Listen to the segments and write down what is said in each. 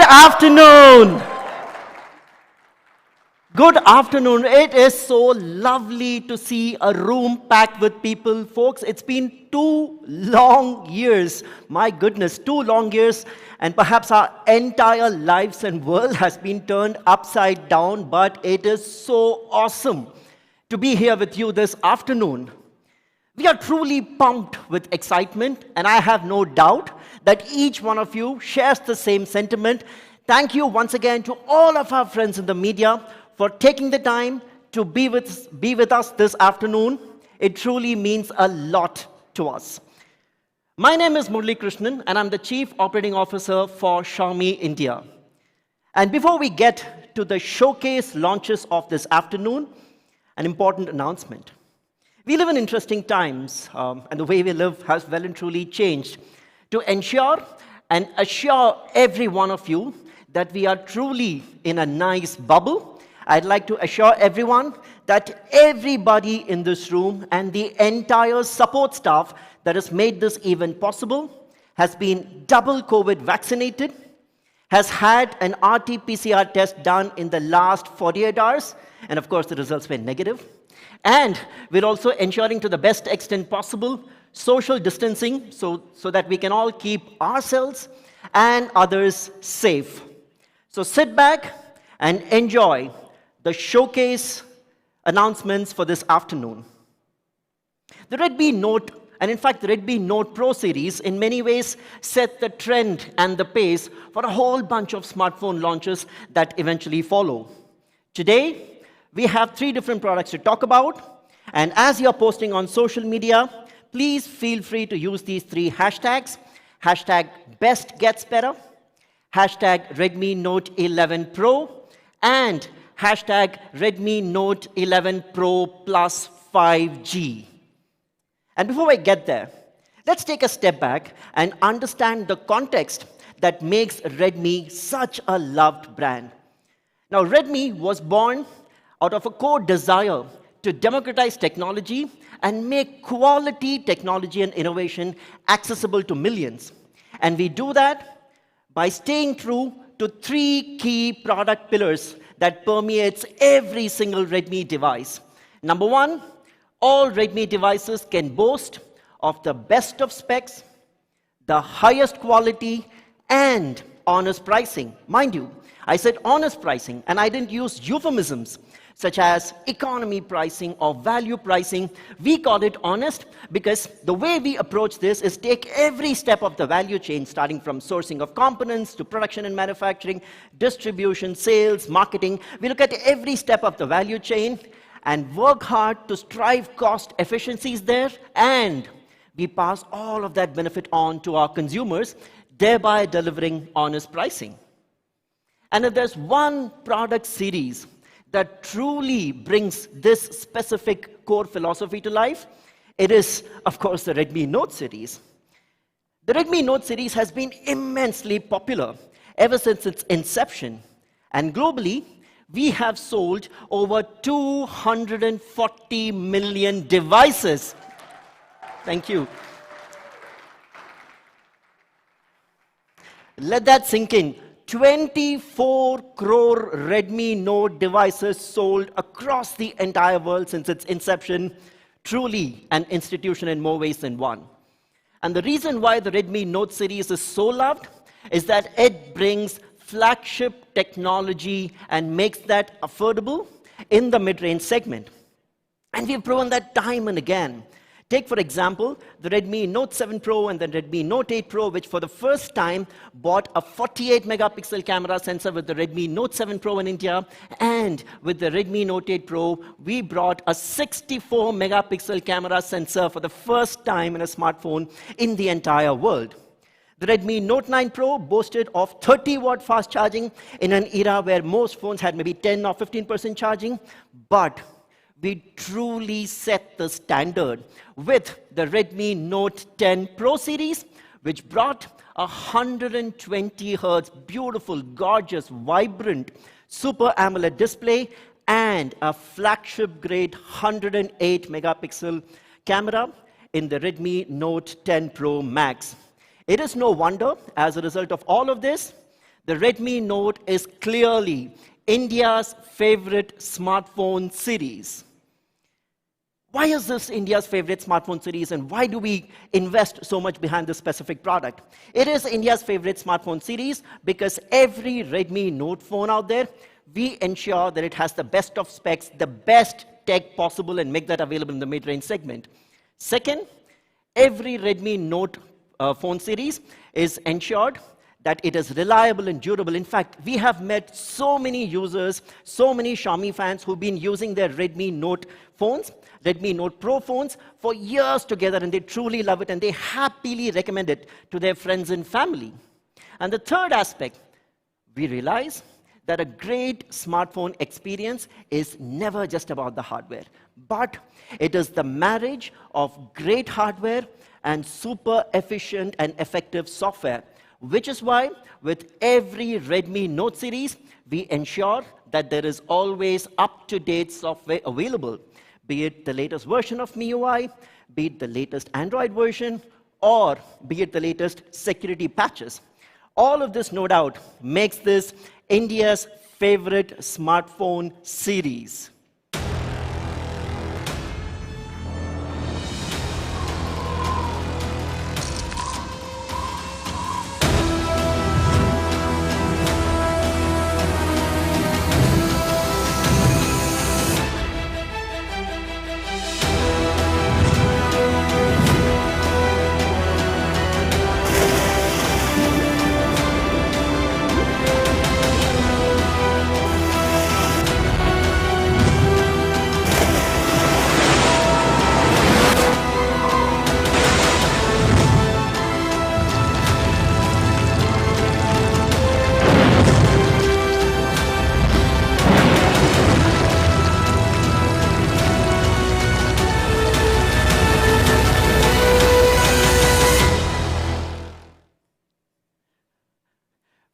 afternoon. Good afternoon. It is so lovely to see a room packed with people. Folks, it's been 2 long years. My goodness, 2 long years. And perhaps our entire lives and world has been turned upside down. But it is so awesome to be here with you this afternoon. We are truly pumped with excitement. And I have no doubt that each one of you shares the same sentiment. Thank you once again to all of our friends in the media for taking the time to be with us this afternoon. It truly means a lot to us. My name is Murali Krishnan, and I'm the Chief Operating Officer for Xiaomi India. And before we get to the showcase launches of this afternoon, an important announcement. We live in interesting times, and the way we live has well and truly changed. To ensure and assure every one of you that we are truly in a nice bubble, I'd like to assure everyone that everybody in this room and the entire support staff that has made this event possible has been double COVID vaccinated, has had an RT-PCR test done in the last 48 hours, and of course the results were negative. And we're also ensuring to the best extent possible social distancing so that we can all keep ourselves and others safe. So sit back and enjoy the showcase announcements for this afternoon. The Redmi Note, and in fact the Redmi Note Pro series, in many ways set the trend and the pace for a whole bunch of smartphone launches that eventually follow. Today, we have 3 different products to talk about, and as you're posting on social media, please feel free to use these 3 hashtags. Hashtag #BestGetsBetter, hashtag Redmi Note 11 Pro, and hashtag Redmi Note 11 Pro Plus 5G. And before I get there, let's take a step back and understand the context that makes Redmi such a loved brand. Now, Redmi was born out of a core desire to democratize technology and make quality technology and innovation accessible to millions. And we do that by staying true to 3 key product pillars that permeates every single Redmi device. Number 1, all Redmi devices can boast of the best of specs, the highest quality, and honest pricing. Mind you, I said honest pricing, and I didn't use euphemisms such as economy pricing or value pricing. We call it honest because the way we approach this is take every step of the value chain, starting from sourcing of components to production and manufacturing, distribution, sales, marketing. We look at every step of the value chain and work hard to strive cost efficiencies there, and we pass all of that benefit on to our consumers, thereby delivering honest pricing. And if there's one product series that truly brings this specific core philosophy to life, it is, of course, the Redmi Note series. The Redmi Note series has been immensely popular ever since its inception. And globally, we have sold over 240 million devices. Thank you. Let that sink in. 24 crore Redmi Note devices sold across the entire world since its inception. Truly an institution in more ways than one. And the reason why the Redmi Note series is so loved is that it brings flagship technology and makes that affordable in the mid-range segment. And we've proven that time and again. Take, for example, the Redmi Note 7 Pro and the Redmi Note 8 Pro, which for the first time bought a 48-megapixel camera sensor with the Redmi Note 7 Pro in India. And with the Redmi Note 8 Pro, we brought a 64-megapixel camera sensor for the first time in a smartphone in the entire world. The Redmi Note 9 Pro boasted of 30-watt fast charging in an era where most phones had maybe 10 or 15% charging. But we truly set the standard with the Redmi Note 10 Pro series, which brought a 120 Hz, beautiful, gorgeous, vibrant Super AMOLED display and a flagship-grade 108-megapixel camera in the Redmi Note 10 Pro Max. It is no wonder, as a result of all of this, the Redmi Note is clearly India's favorite smartphone series. Why is this India's favorite smartphone series, and why do we invest so much behind this specific product? It is India's favorite smartphone series because every Redmi Note phone out there, we ensure that it has the best of specs, the best tech possible, and make that available in the mid-range segment. Second, every Redmi Note phone series is ensured that it is reliable and durable. In fact, we have met so many users, so many Xiaomi fans who've been using their Redmi Note phones, Redmi Note Pro phones, for years together, and they truly love it, and they happily recommend it to their friends and family. And the third aspect, we realize that a great smartphone experience is never just about the hardware, but it is the marriage of great hardware and super efficient and effective software, which is why with every Redmi Note series, we ensure that there is always up-to-date software available, be it the latest version of MIUI, be it the latest Android version, or be it the latest security patches. All of this, no doubt, makes this India's favorite smartphone series.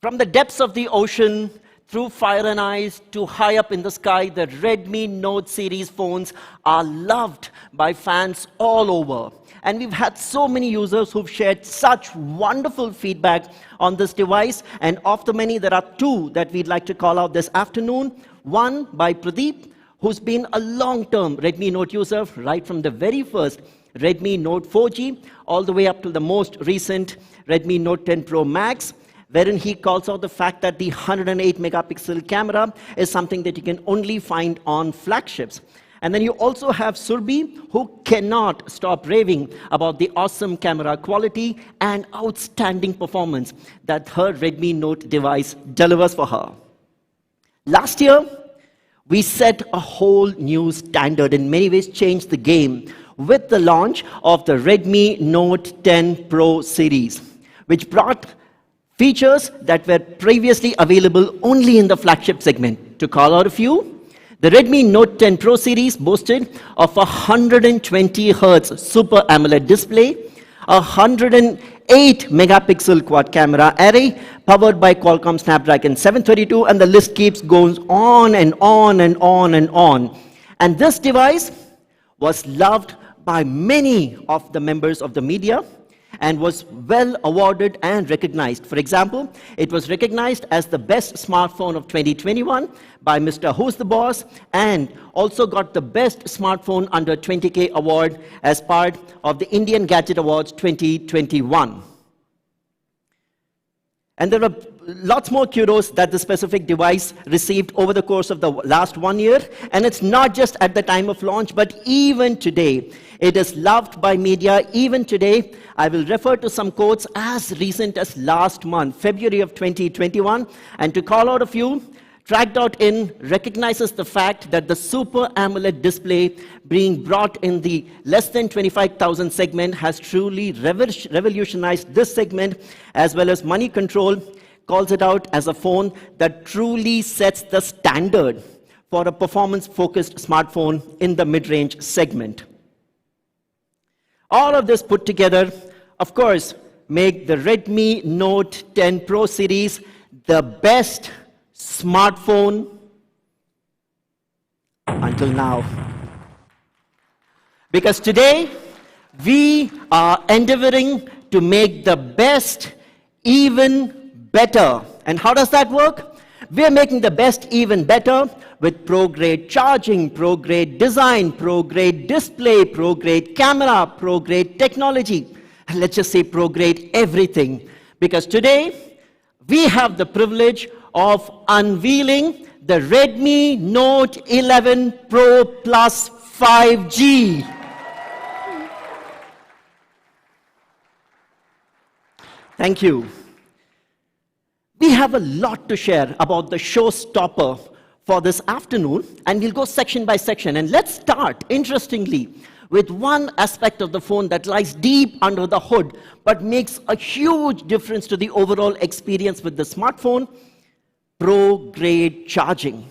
From the depths of the ocean, through fire and ice, to high up in the sky, the Redmi Note series phones are loved by fans all over. And we've had so many users who've shared such wonderful feedback on this device. And of the many, there are two that we'd like to call out this afternoon. One by Pradeep, who's been a long-term Redmi Note user, right from the very first Redmi Note 4G, all the way up to the most recent Redmi Note 10 Pro Max, wherein he calls out the fact that the 108 megapixel camera is something that you can only find on flagships. And then you also have Surbi, who cannot stop raving about the awesome camera quality and outstanding performance that her Redmi Note device delivers for her. Last year, we set a whole new standard, in many ways changed the game, with the launch of the Redmi Note 10 Pro series, which brought features that were previously available only in the flagship segment. To call out a few, the Redmi Note 10 Pro series boasted of a 120 Hz Super AMOLED display, a 108 megapixel quad camera array powered by Qualcomm Snapdragon 732, and the list keeps going on and on and on and on. And this device was loved by many of the members of the media and was well awarded and recognized. For example, it was recognized as the best smartphone of 2021 by Mr. Who's the Boss, and also got the best smartphone under 20K award as part of the Indian Gadget Awards 2021. And there are lots more kudos that the specific device received over the course of the last 1 year. And it's not just at the time of launch, but even today. It is loved by media. Even today, I will refer to some quotes as recent as last month, February of 2021. And to call out a few, Track.in recognizes the fact that the Super AMOLED display being brought in the less than 25,000 segment has truly revolutionized this segment, as well as Money Control calls it out as a phone that truly sets the standard for a performance-focused smartphone in the mid-range segment. All of this put together, of course, make the Redmi Note 10 Pro series the best smartphone until now. Because today, we are endeavoring to make the best even better. And how does that work? We're making the best even better with pro-grade charging, pro-grade design, pro-grade display, pro-grade camera, pro-grade technology. And let's just say pro-grade everything. Because today, we have the privilege of unveiling the Redmi Note 11 Pro Plus 5G. Thank you. We have a lot to share about the showstopper for this afternoon, and we'll go section by section. And let's start, interestingly, with one aspect of the phone that lies deep under the hood, but makes a huge difference to the overall experience with the smartphone: pro-grade charging.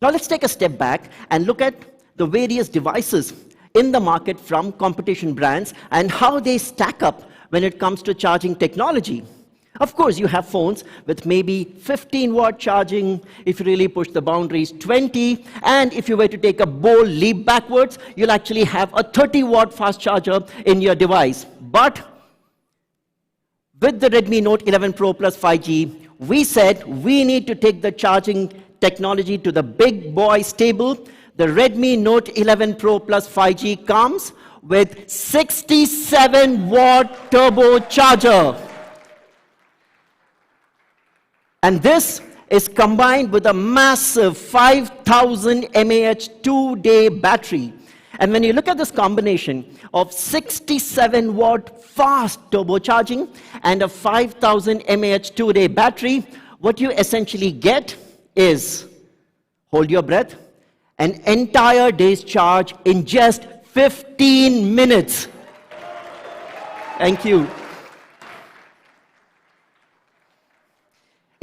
Now let's take a step back and look at the various devices in the market from competition brands and how they stack up when it comes to charging technology. Of course, you have phones with maybe 15-watt charging, if you really push the boundaries, 20, and if you were to take a bold leap backwards, you'll actually have a 30-watt fast charger in your device. But with the Redmi Note 11 Pro Plus 5G, we said we need to take the charging technology to the big boys table. The Redmi Note 11 Pro Plus 5G comes with 67-watt turbocharger. And this is combined with a massive 5,000 mAh 2-day battery. And when you look at this combination of 67-watt fast turbocharging and a 5,000 mAh 2-day battery, what you essentially get is, hold your breath, an entire day's charge in just 15 minutes. Thank you.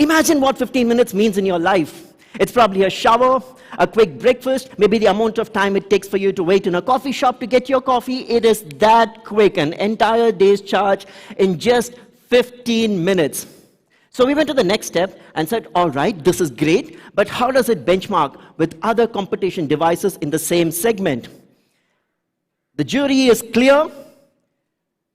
Imagine what 15 minutes means in your life. It's probably a shower, a quick breakfast, maybe the amount of time it takes for you to wait in a coffee shop to get your coffee. It is that quick, an entire day's charge in just 15 minutes. So we went to the next step and said, all right, this is great, but how does it benchmark with other competition devices in the same segment? The jury is clear.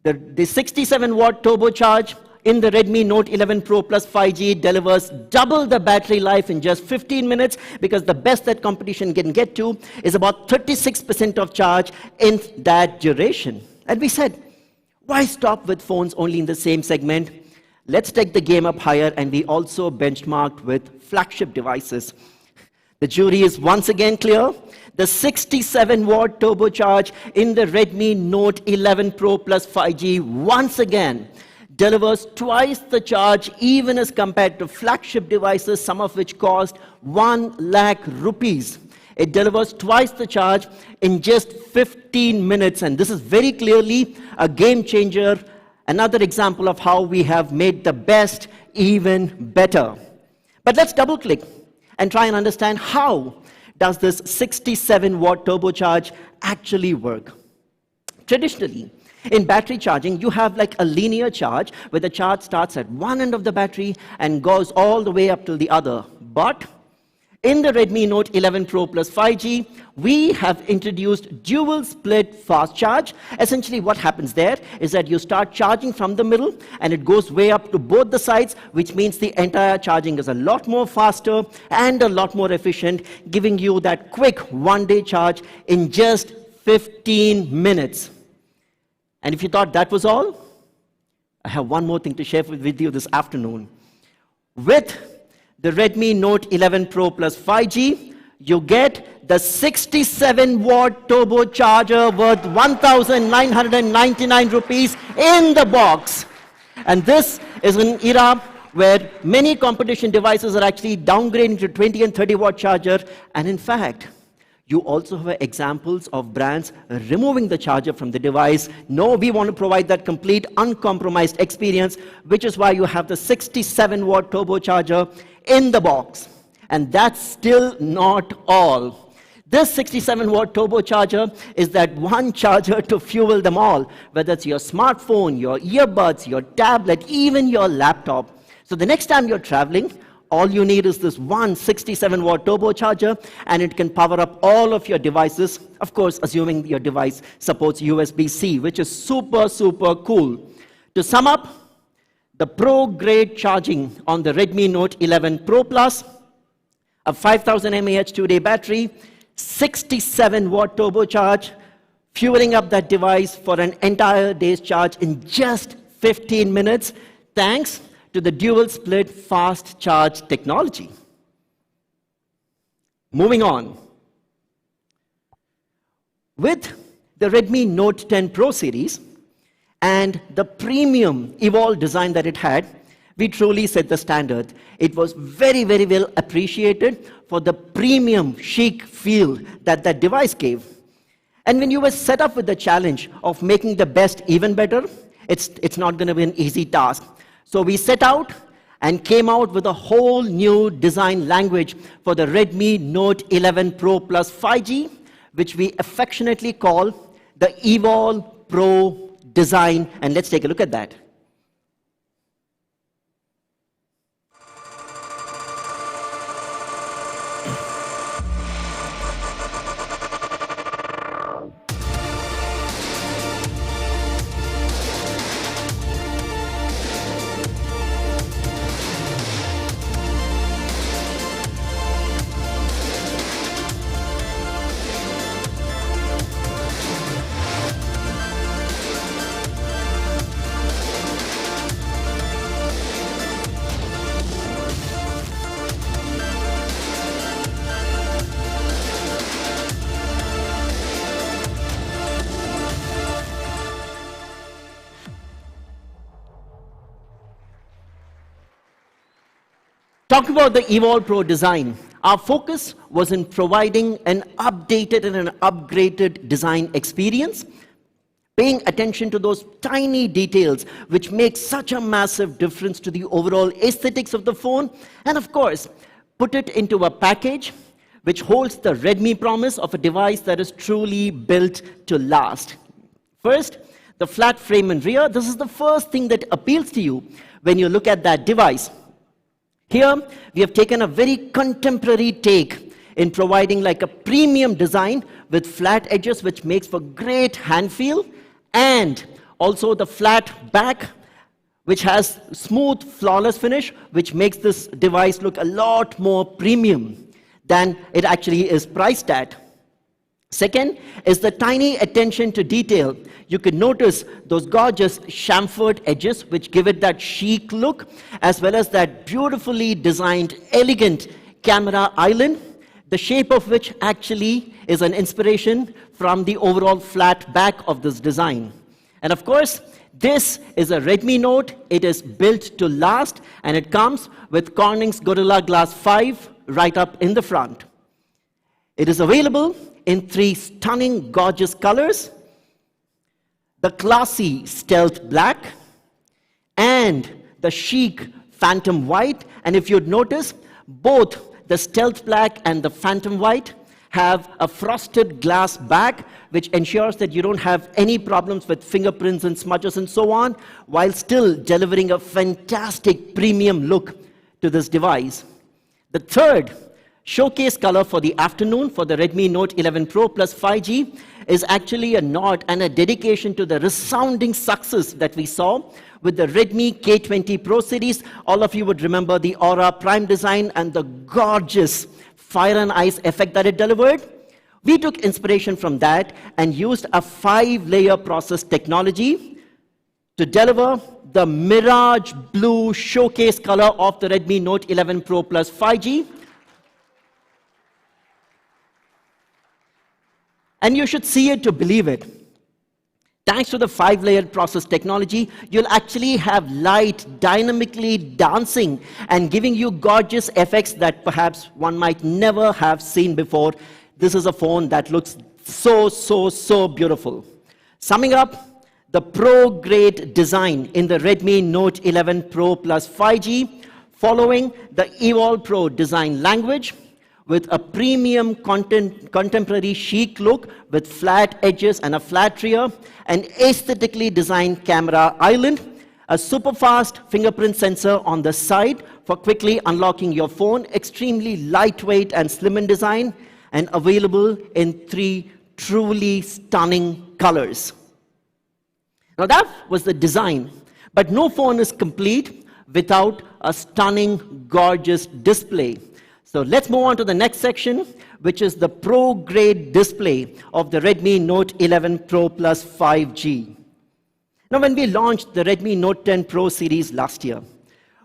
The 67-watt turbocharge in the Redmi Note 11 Pro Plus 5G delivers double the battery life in just 15 minutes, because the best that competition can get to is about 36% of charge in that duration. And we said, why stop with phones only in the same segment? Let's take the game up higher, and we also benchmarked with flagship devices. The jury is once again clear. The 67-watt turbocharge in the Redmi Note 11 Pro Plus 5G once again delivers twice the charge even as compared to flagship devices, some of which cost 1 lakh rupees. It delivers twice the charge in just 15 minutes, and this is very clearly a game changer, another example of how we have made the best even better. But let's double click and try and understand how does this 67-watt turbocharge actually work. Traditionally, in battery charging, you have like a linear charge where the charge starts at one end of the battery and goes all the way up to the other. But in the Redmi Note 11 Pro Plus 5G, we have introduced dual split fast charge. Essentially what happens there is that you start charging from the middle and it goes way up to both the sides, which means the entire charging is a lot more faster and a lot more efficient, giving you that quick one-day charge in just 15 minutes. And if you thought that was all, I have one more thing to share with you this afternoon. With the Redmi Note 11 Pro Plus 5G, you get the 67-watt turbocharger worth 1,999 rupees in the box. And this is an era where many competition devices are actually downgrading to 20 and 30-watt charger. And in fact, you also have examples of brands removing the charger from the device. No, we want to provide that complete, uncompromised experience, which is why you have the 67-watt turbocharger in the box. And that's still not all. This 67-watt turbocharger is that one charger to fuel them all, whether it's your smartphone, your earbuds, your tablet, even your laptop. So the next time you're traveling, all you need is this one 67-watt turbocharger, and it can power up all of your devices, of course, assuming your device supports USB-C, which is super, super cool. To sum up, the pro-grade charging on the Redmi Note 11 Pro Plus, a 5000 mAh 2-day battery, 67-watt turbocharge, fueling up that device for an entire day's charge in just 15 minutes, thanks to the dual-split fast charge technology. Moving on. With the Redmi Note 10 Pro series and the premium Evolve design that it had, we truly set the standard. It was very, very well appreciated for the premium chic feel that that device gave. And when you were set up with the challenge of making the best even better, it's not going to be an easy task. So we set out and came out with a whole new design language for the Redmi Note 11 Pro Plus 5G, which we affectionately call the Evolve Pro design. And let's take a look at that. Talking about the Evolve Pro design, our focus was in providing an updated and an upgraded design experience, paying attention to those tiny details which make such a massive difference to the overall aesthetics of the phone, and of course, put it into a package which holds the Redmi promise of a device that is truly built to last. First, the flat frame and rear. This is the first thing that appeals to you when you look at that device. Here, we have taken a very contemporary take in providing like a premium design with flat edges, which makes for great hand feel, and also the flat back, which has smooth, flawless finish, which makes this device look a lot more premium than it actually is priced at. Second is the tiny attention to detail. You can notice those gorgeous chamfered edges which give it that chic look, as well as that beautifully designed, elegant camera island, the shape of which actually is an inspiration from the overall flat back of this design. And of course, this is a Redmi Note. It is built to last, and it comes with Corning's Gorilla Glass 5 right up in the front. It is available in 3 stunning, gorgeous colors: the classy stealth black and the chic phantom white. And if you'd notice, both the stealth black and the phantom white have a frosted glass back, which ensures that you don't have any problems with fingerprints and smudges and so on, while still delivering a fantastic premium look to this device. The third showcase color for the afternoon for the Redmi Note 11 Pro Plus 5G is actually a nod and a dedication to the resounding success that we saw with the Redmi K20 Pro series. All of you would remember the Aura Prime design and the gorgeous fire and ice effect that it delivered. We took inspiration from that and used a 5-layer process technology to deliver the Mirage Blue showcase color of the Redmi Note 11 Pro Plus 5G. And you should see it to believe it. Thanks to the 5-layered process technology, you'll actually have light dynamically dancing and giving you gorgeous effects that perhaps one might never have seen before. This is a phone that looks so beautiful. Summing up, the pro-grade design in the Redmi Note 11 Pro Plus 5G, following the Evolve Pro design language, with a premium contemporary chic look with flat edges and a flat rear, an aesthetically designed camera island, a super fast fingerprint sensor on the side for quickly unlocking your phone, extremely lightweight and slim in design, and available in 3 truly stunning colors. Now that was the design. But no phone is complete without a stunning, gorgeous display. So let's move on to the next section, which is the pro-grade display of the Redmi Note 11 Pro Plus 5G. Now, when we launched the Redmi Note 10 Pro series last year,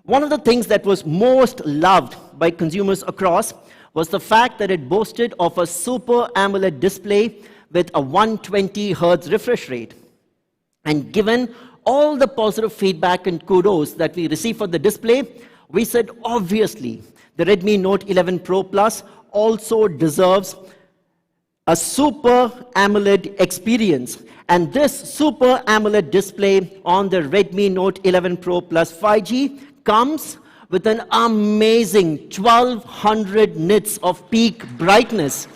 one of the things that was most loved by consumers across was the fact that it boasted of a Super AMOLED display with a 120 Hz refresh rate. And given all the positive feedback and kudos that we received for the display, we said obviously the Redmi Note 11 Pro Plus also deserves a Super AMOLED experience. And this Super AMOLED display on the Redmi Note 11 Pro Plus 5G comes with an amazing 1200 nits of peak brightness.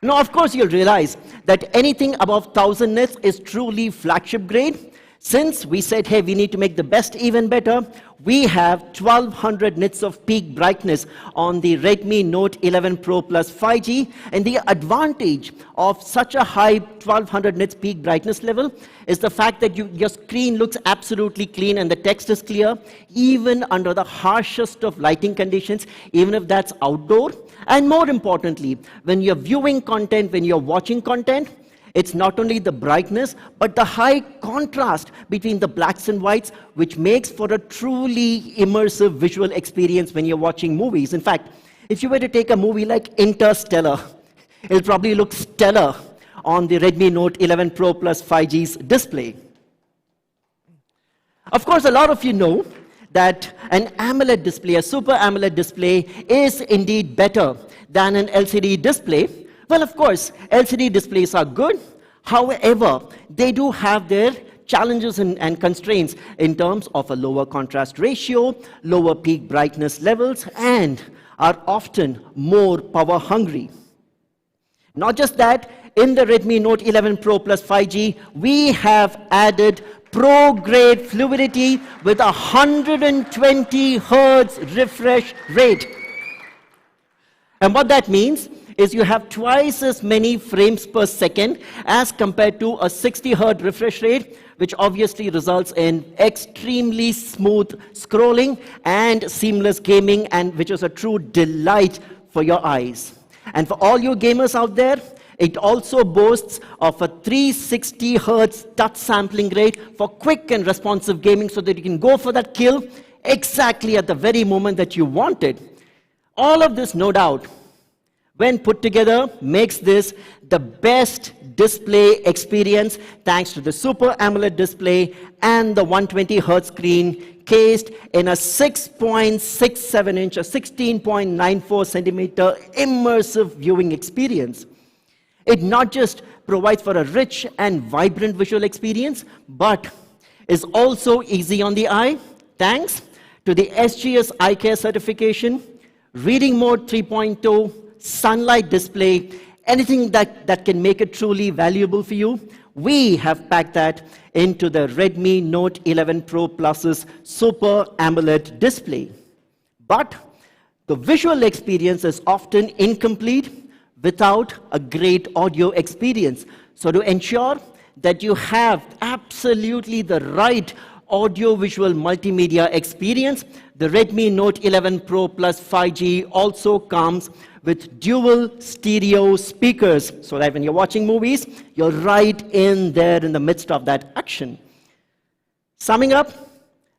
Now, of course, you'll realize that anything above 1000 nits is truly flagship grade. Since we said, hey, we need to make the best even better, we have 1200 nits of peak brightness on the Redmi Note 11 Pro Plus 5G. And the advantage of such a high 1200 nits peak brightness level is the fact that your screen looks absolutely clean and the text is clear, even under the harshest of lighting conditions, even if that's outdoor. And more importantly, when you're viewing content, when you're watching content, it's not only the brightness, but the high contrast between the blacks and whites, which makes for a truly immersive visual experience when you're watching movies. In fact, if you were to take a movie like Interstellar, it'll probably look stellar on the Redmi Note 11 Pro Plus 5G's display. Of course, a lot of you know that an AMOLED display, a Super AMOLED display, is indeed better than an LCD display. Well, of course, LCD displays are good. However, they do have their challenges and constraints in terms of a lower contrast ratio, lower peak brightness levels, and are often more power hungry. Not just that, in the Redmi Note 11 Pro Plus 5G, we have added pro-grade fluidity with a 120 Hz refresh rate. And what that means is you have twice as many frames per second as compared to a 60 Hz refresh rate, which obviously results in extremely smooth scrolling and seamless gaming, and which is a true delight for your eyes. And for all you gamers out there, it also boasts of a 360 Hz touch sampling rate for quick and responsive gaming, so that you can go for that kill exactly at the very moment that you want it. All of this, no doubt, when put together, makes this the best display experience thanks to the Super AMOLED display and the 120 Hz screen cased in a 6.67 inch, a 16.94 centimeter immersive viewing experience. It not just provides for a rich and vibrant visual experience, but is also easy on the eye thanks to the SGS Eye Care certification, reading mode 3.2, sunlight display, anything that can make it truly valuable for you. We have packed that into the Redmi Note 11 Pro Plus's Super AMOLED display. But the visual experience is often incomplete without a great audio experience. So to ensure that you have absolutely the right audio-visual multimedia experience, the Redmi Note 11 Pro Plus 5G also comes with dual stereo speakers, so that when you're watching movies, you're right in there in the midst of that action. Summing up,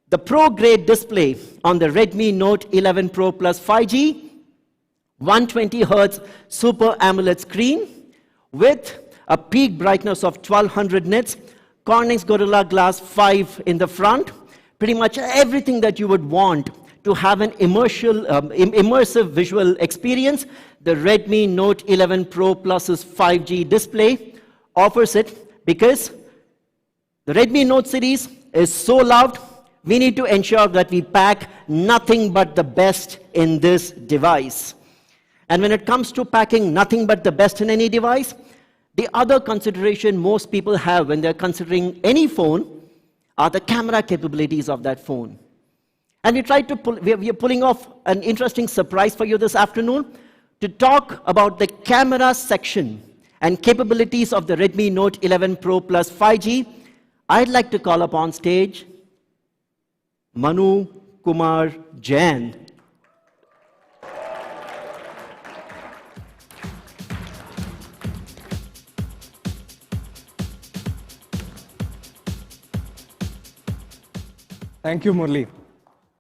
the pro-grade display on the Redmi Note 11 Pro Plus 5G, 120 Hz Super AMOLED screen with a peak brightness of 1200 nits, Corning's Gorilla Glass 5 in the front, pretty much everything that you would want to have an immersive visual experience. The Redmi Note 11 Pro Plus's 5G display offers it, because the Redmi Note series is so loved. We need to ensure that we pack nothing but the best in this device. And when it comes to packing nothing but the best in any device, the other consideration most people have when they're considering any phone are the camera capabilities of that phone. And we are pulling off an interesting surprise for you this afternoon to talk about the camera section and capabilities of the Redmi Note 11 Pro Plus 5G. I'd like to call upon stage Manu Kumar Jain. Thank you, Murli.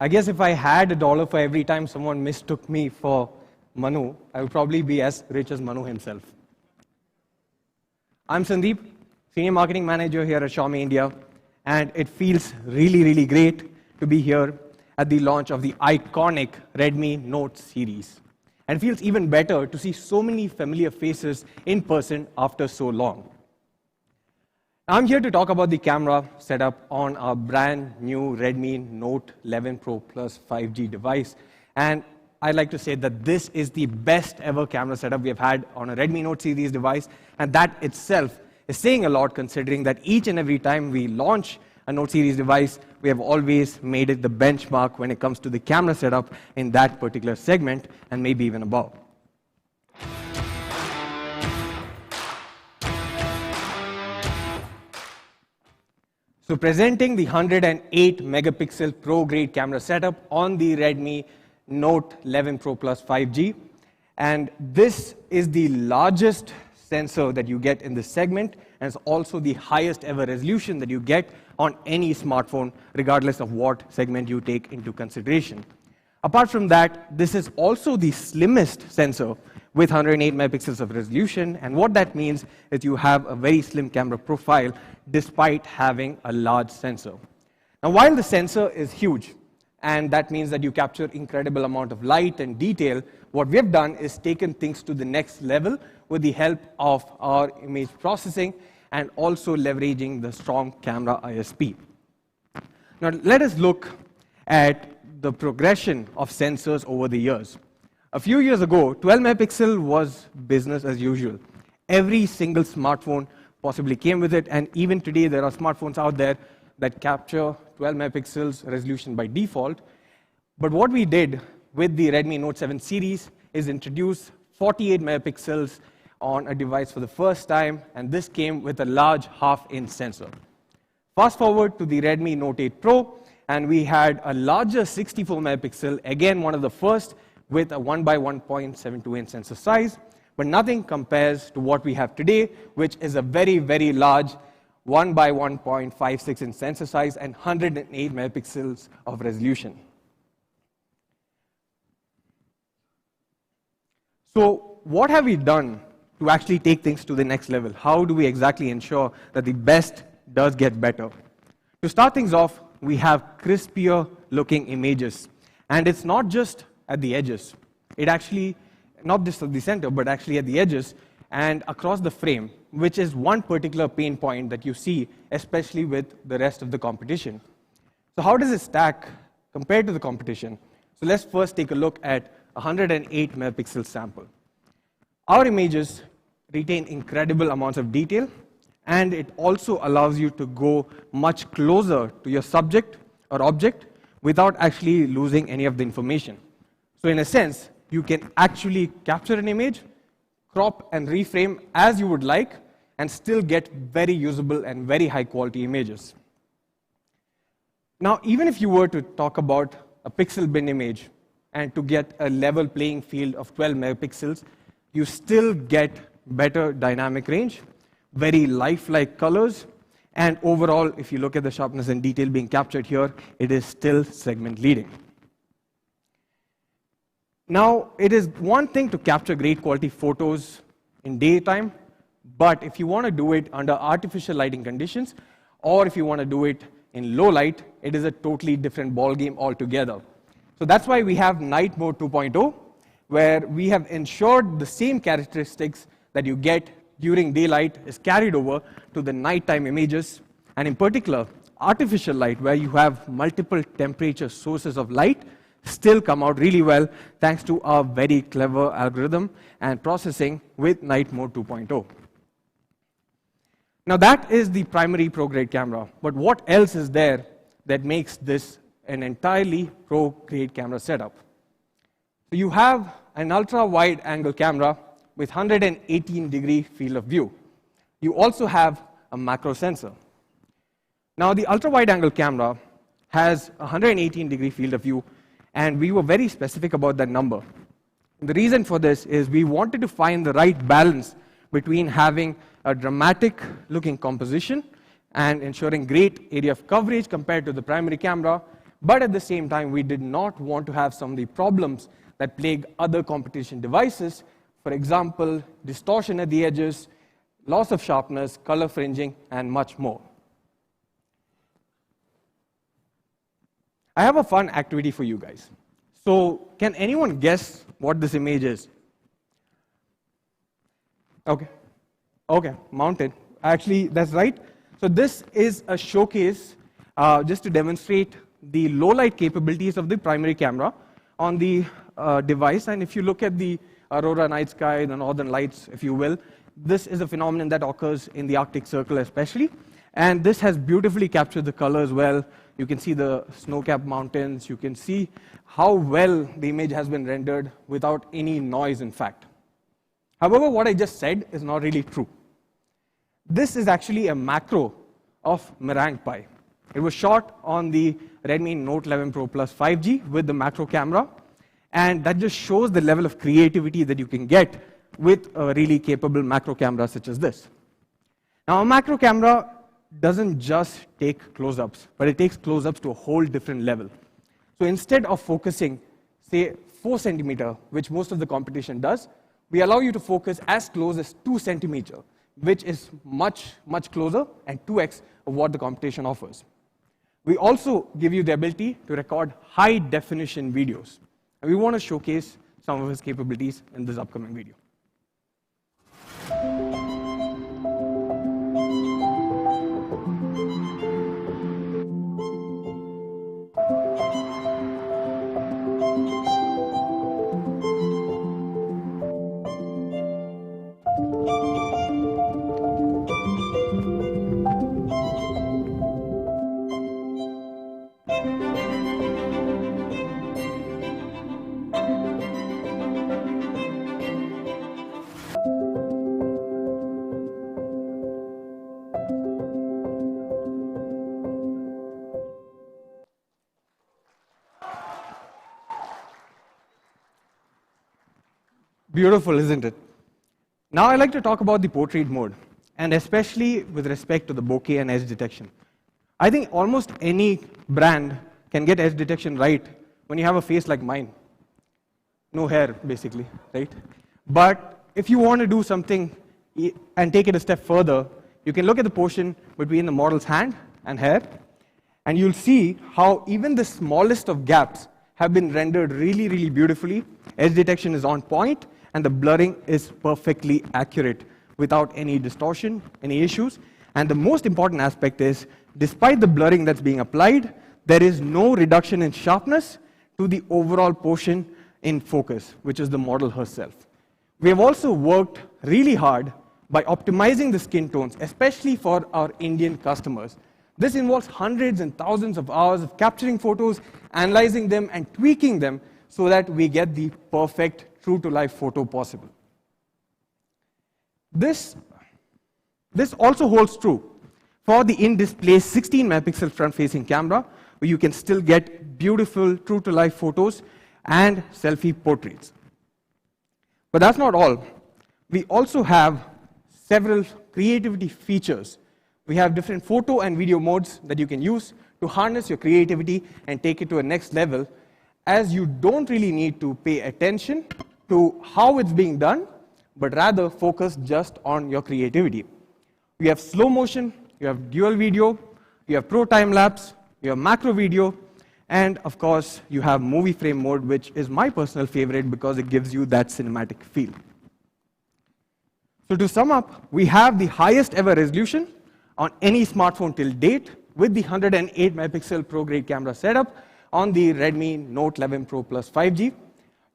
I guess if I had $1 for every time someone mistook me for Manu, I would probably be as rich as Manu himself. I'm Sandeep, Senior Marketing Manager here at Xiaomi India, and it feels really, really great to be here at the launch of the iconic Redmi Note series. And it feels even better to see so many familiar faces in person after so long. I'm here to talk about the camera setup on our brand new Redmi Note 11 Pro Plus 5G device. And I'd like to say that this is the best ever camera setup we have had on a Redmi Note series device. And that itself is saying a lot, considering that each and every time we launch a Note series device, we have always made it the benchmark when it comes to the camera setup in that particular segment, and maybe even above. So presenting the 108 megapixel pro-grade camera setup on the Redmi Note 11 Pro Plus 5G. And this is the largest sensor that you get in this segment, and it's also the highest ever resolution that you get on any smartphone, regardless of what segment you take into consideration. Apart from that, this is also the slimmest sensor with 108 megapixels of resolution, and what that means is you have a very slim camera profile despite having a large sensor. Now, while the sensor is huge, and that means that you capture incredible amount of light and detail, what we've done is taken things to the next level with the help of our image processing and also leveraging the strong camera ISP. Now, let us look at the progression of sensors over the years. A few years ago, 12 megapixel was business as usual. Every single smartphone possibly came with it, and even today there are smartphones out there that capture 12 megapixels resolution by default. But what we did with the Redmi Note 7 series is introduce 48 megapixels on a device for the first time, and this came with a large half-inch sensor. Fast forward to the Redmi Note 8 Pro, and we had a larger 64 megapixel, again one of the first, with a 1 by 1.72 inch sensor size, but nothing compares to what we have today, which is a very, very large 1 by 1.56 inch sensor size and 108 megapixels of resolution. So what have we done to actually take things to the next level? How do we exactly ensure that the best does get better? To start things off, we have crispier looking images, and it's not just at the edges. It actually, not just at the center, but actually at the edges and across the frame, which is one particular pain point that you see, especially with the rest of the competition. So how does it stack compared to the competition? So let's first take a look at 108 megapixel sample. Our images retain incredible amounts of detail, and it also allows you to go much closer to your subject or object without actually losing any of the information. So in a sense, you can actually capture an image, crop and reframe as you would like, and still get very usable and very high quality images. Now, even if you were to talk about a pixel bin image and to get a level playing field of 12 megapixels, you still get better dynamic range, very lifelike colors, and overall, if you look at the sharpness and detail being captured here, it is still segment leading. Now, it is one thing to capture great quality photos in daytime, but if you want to do it under artificial lighting conditions, or if you want to do it in low light, it is a totally different ballgame altogether. So that's why we have Night Mode 2.0, where we have ensured the same characteristics that you get during daylight is carried over to the nighttime images, and in particular, artificial light, where you have multiple temperature sources of light, still come out really well thanks to our very clever algorithm and processing with Night Mode 2.0. Now that is the primary pro-grade camera, but what else is there that makes this an entirely pro-grade camera setup? So you have an ultra-wide angle camera with 118-degree field of view. You also have a macro sensor. Now, the ultra-wide-angle camera has a 118-degree field of view, and we were very specific about that number. The reason for this is we wanted to find the right balance between having a dramatic-looking composition and ensuring great area of coverage compared to the primary camera, but at the same time, we did not want to have some of the problems that plague other competition devices. For example, distortion at the edges, loss of sharpness, color fringing, and much more. I have a fun activity for you guys. So, can anyone guess what this image is? Okay, mounted. Actually, that's right. So this is a showcase just to demonstrate the low light capabilities of the primary camera on the device. And if you look at the aurora night sky, the northern lights, if you will, this is a phenomenon that occurs in the Arctic Circle especially. And this has beautifully captured the colors well. You can see the snow-capped mountains. You can see how well the image has been rendered without any noise, in fact. However, what I just said is not really true. This is actually a macro of Meringue Pi. It was shot on the Redmi Note 11 Pro Plus 5G with the macro camera, and that just shows the level of creativity that you can get with a really capable macro camera such as this. Now, a macro camera doesn't just take close-ups, but it takes close-ups to a whole different level. So instead of focusing, say, 4 centimeter, which most of the competition does, we allow you to focus as close as 2 centimeter, which is much, much closer and 2x of what the competition offers. We also give you the ability to record high-definition videos. And we want to showcase some of its capabilities in this upcoming video. Beautiful, isn't it? Now I'd like to talk about the portrait mode, and especially with respect to the bokeh and edge detection. I think almost any brand can get edge detection right when you have a face like mine. No hair, basically, right? But if you want to do something and take it a step further, you can look at the portion between the model's hand and hair, and you'll see how even the smallest of gaps have been rendered really, really beautifully. Edge detection is on point, and the blurring is perfectly accurate without any distortion, any issues. And the most important aspect is, despite the blurring that's being applied, there is no reduction in sharpness to the overall portion in focus, which is the model herself. We have also worked really hard by optimizing the skin tones, especially for our Indian customers. This involves hundreds and thousands of hours of capturing photos, analyzing them, and tweaking them so that we get the perfect true-to-life photo possible. This also holds true for the in-display 16-megapixel front-facing camera, where you can still get beautiful true-to-life photos and selfie portraits. But that's not all. We also have several creativity features. We have different photo and video modes that you can use to harness your creativity and take it to a next level, as you don't really need to pay attention to how it's being done, but rather focus just on your creativity. We have slow motion, you have dual video, you have pro time lapse, you have macro video, and of course, you have movie frame mode, which is my personal favorite because it gives you that cinematic feel. So to sum up, we have the highest ever resolution on any smartphone till date with the 108 megapixel pro grade camera setup on the Redmi Note 11 Pro Plus 5G.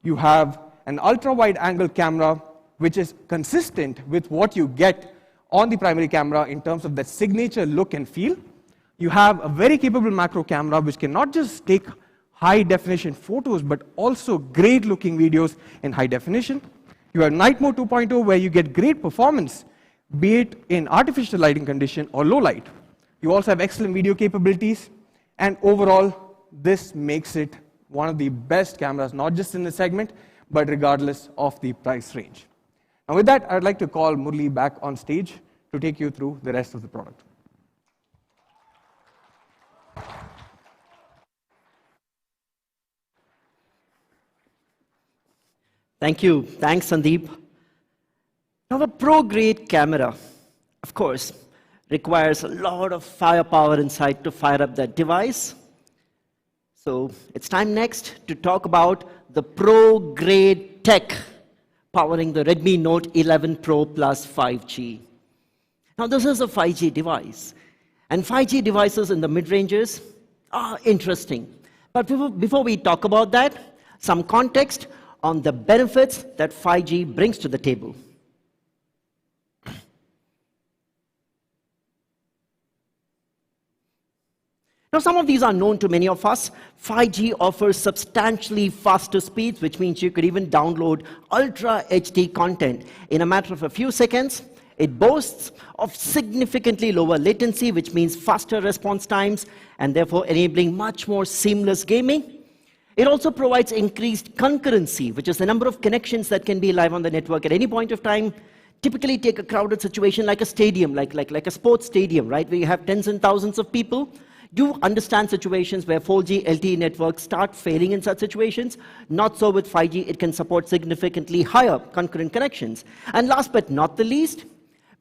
You have an ultra wide angle camera which is consistent with what you get on the primary camera in terms of that signature look and feel. You have a very capable macro camera which can not just take high definition photos but also great looking videos in high definition. You have Night Mode 2.0 where you get great performance, be it in artificial lighting condition or low light. You also have excellent video capabilities, and overall, this makes it one of the best cameras, not just in the segment, but regardless of the price range. Now with that, I'd like to call Murli back on stage to take you through the rest of the product. Thank you. Thanks, Sandeep. Now, a pro-grade camera, of course, requires a lot of firepower inside to fire up that device. So it's time next to talk about the pro-grade tech powering the Redmi Note 11 Pro Plus 5G. Now, this is a 5G device, and 5G devices in the mid-ranges are interesting. But before we talk about that, some context on the benefits that 5G brings to the table. Now, some of these are known to many of us. 5G offers substantially faster speeds, which means you could even download Ultra HD content in a matter of a few seconds. It boasts of significantly lower latency, which means faster response times, and therefore enabling much more seamless gaming. It also provides increased concurrency, which is the number of connections that can be live on the network at any point of time. Typically take a crowded situation like a stadium, like a sports stadium, right, where you have tens and thousands of people. Do understand situations where 4G LTE networks start failing in such situations. Not so with 5G, it can support significantly higher concurrent connections. And last but not the least,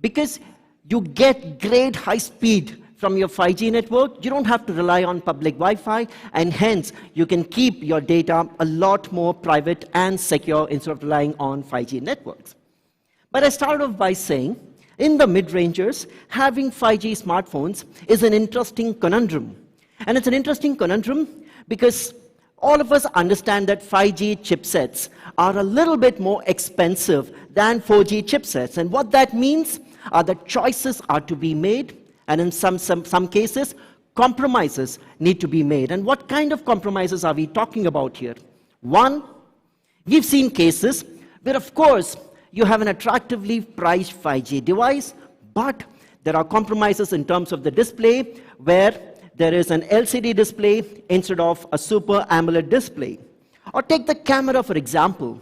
because you get great high speed from your 5G network, you don't have to rely on public Wi-Fi, and hence you can keep your data a lot more private and secure instead of relying on 5G networks. But I started off by saying, in the mid-rangers, having 5G smartphones is an interesting conundrum. And it's an interesting conundrum because all of us understand that 5G chipsets are a little bit more expensive than 4G chipsets. And what that means are that choices are to be made, and in some cases, compromises need to be made. And what kind of compromises are we talking about here? One, we've seen cases where, of course, you have an attractively priced 5G device, but there are compromises in terms of the display, where there is an LCD display instead of a Super AMOLED display. Or take the camera, for example.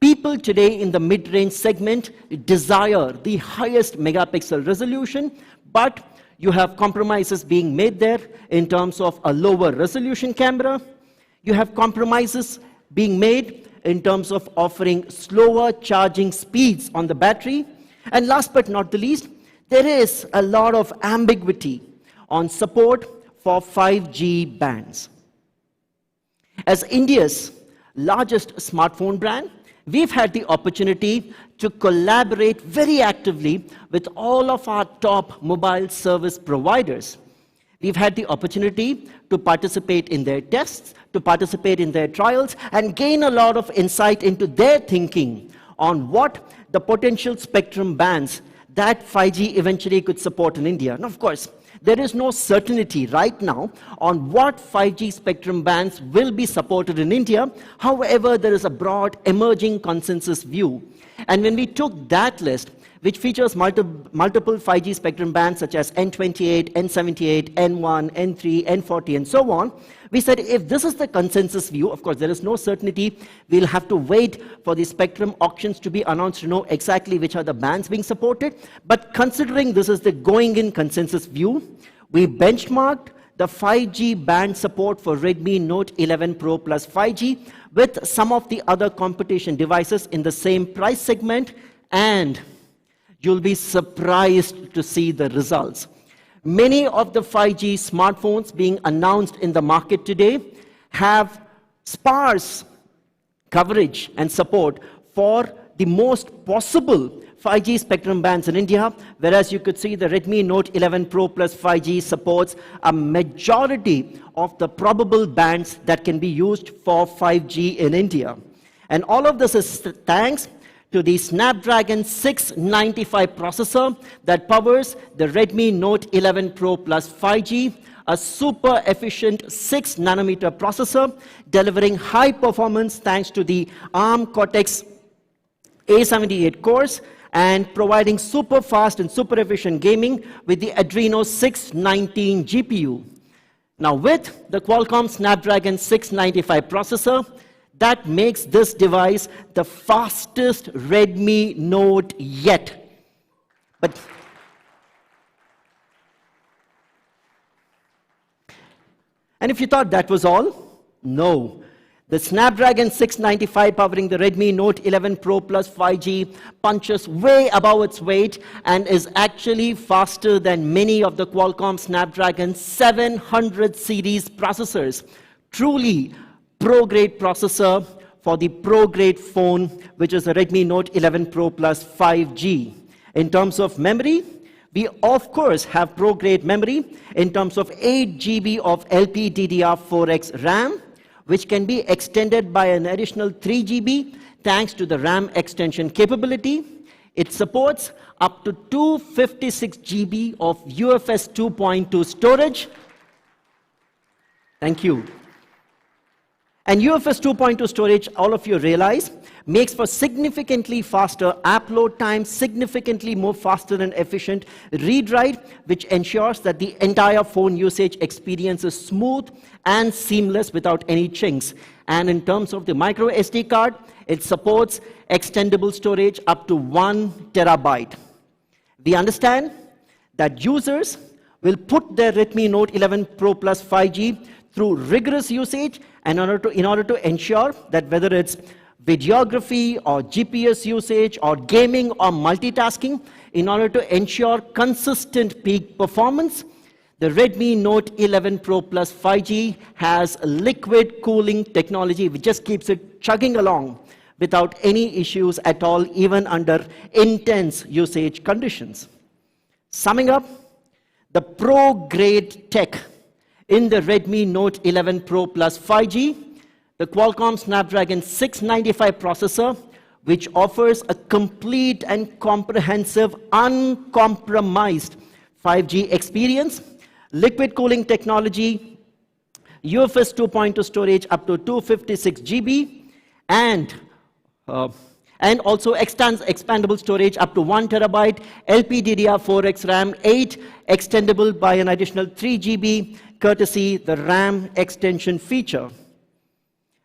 People today in the mid-range segment desire the highest megapixel resolution, but you have compromises being made there in terms of a lower resolution camera. You have compromises being made in terms of offering slower charging speeds on the battery. And last but not the least, there is a lot of ambiguity on support for 5G bands. As India's largest smartphone brand, we've had the opportunity to collaborate very actively with all of our top mobile service providers. We've had the opportunity to participate in their tests, to participate in their trials, and gain a lot of insight into their thinking on what the potential spectrum bands that 5G eventually could support in India. Now, of course, there is no certainty right now on what 5G spectrum bands will be supported in India. However, there is a broad emerging consensus view. And when we took that list, which features multiple 5G spectrum bands such as N28, N78, N1, N3, N40, and so on, we said if this is the consensus view, of course there is no certainty, we'll have to wait for the spectrum auctions to be announced to know exactly which are the bands being supported. But considering this is the going-in consensus view, we benchmarked the 5G band support for Redmi Note 11 Pro Plus 5G with some of the other competition devices in the same price segment, and you'll be surprised to see the results. Many of the 5G smartphones being announced in the market today have sparse coverage and support for the most possible 5G spectrum bands in India, whereas you could see the Redmi Note 11 Pro Plus 5G supports a majority of the probable bands that can be used for 5G in India. And all of this is thanks to the Snapdragon 695 processor that powers the Redmi Note 11 Pro Plus 5G, a super efficient 6 nanometer processor delivering high performance thanks to the ARM Cortex A78 cores and providing super fast and super efficient gaming with the Adreno 619 GPU. Now with the Qualcomm Snapdragon 695 processor, that makes this device the fastest Redmi Note yet. And if you thought that was all, no. The Snapdragon 695 powering the Redmi Note 11 Pro Plus 5G punches way above its weight and is actually faster than many of the Qualcomm Snapdragon 700 series processors. Truly pro-grade processor for the pro-grade phone, which is the Redmi Note 11 Pro Plus 5G. In terms of memory, we of course have pro-grade memory in terms of 8 GB of LPDDR4X RAM, which can be extended by an additional 3 GB thanks to the RAM extension capability. It supports up to 256 GB of UFS 2.2 storage. Thank you. And UFS 2.2 storage, all of you realize, makes for significantly faster app load times, significantly more faster and efficient read-write, which ensures that the entire phone usage experience is smooth and seamless without any chinks. And in terms of the micro SD card, it supports extendable storage up to 1 terabyte. We understand that users will put their Redmi Note 11 Pro Plus 5G through rigorous usage and in order to ensure that whether it's videography or GPS usage or gaming or multitasking, in order to ensure consistent peak performance, the Redmi Note 11 Pro Plus 5G has liquid cooling technology which just keeps it chugging along without any issues at all, even under intense usage conditions. Summing up, the pro-grade tech in the Redmi Note 11 Pro Plus 5G, the Qualcomm Snapdragon 695 processor, which offers a complete and comprehensive, uncompromised 5G experience, liquid cooling technology, UFS 2.2 storage up to 256 GB, and also expandable storage up to 1 terabyte, LPDDR4X RAM 8, extendable by an additional 3 GB, courtesy the RAM extension feature.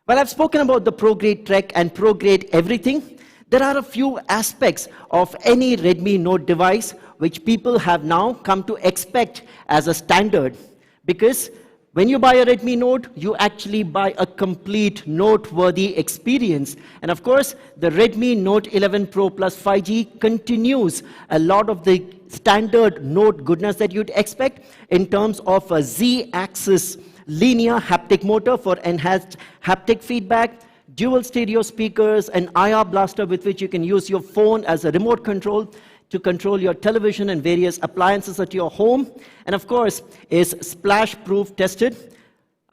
Well, I've spoken about the pro-grade tech and pro-grade everything. There are a few aspects of any Redmi Note device which people have now come to expect as a standard. Because when you buy a Redmi Note, you actually buy a complete noteworthy experience. And of course, the Redmi Note 11 Pro Plus 5G continues a lot of the standard Note goodness that you'd expect in terms of a Z-axis linear haptic motor for enhanced haptic feedback, dual stereo speakers, an IR blaster with which you can use your phone as a remote control to control your television and various appliances at your home, and of course is splash-proof tested,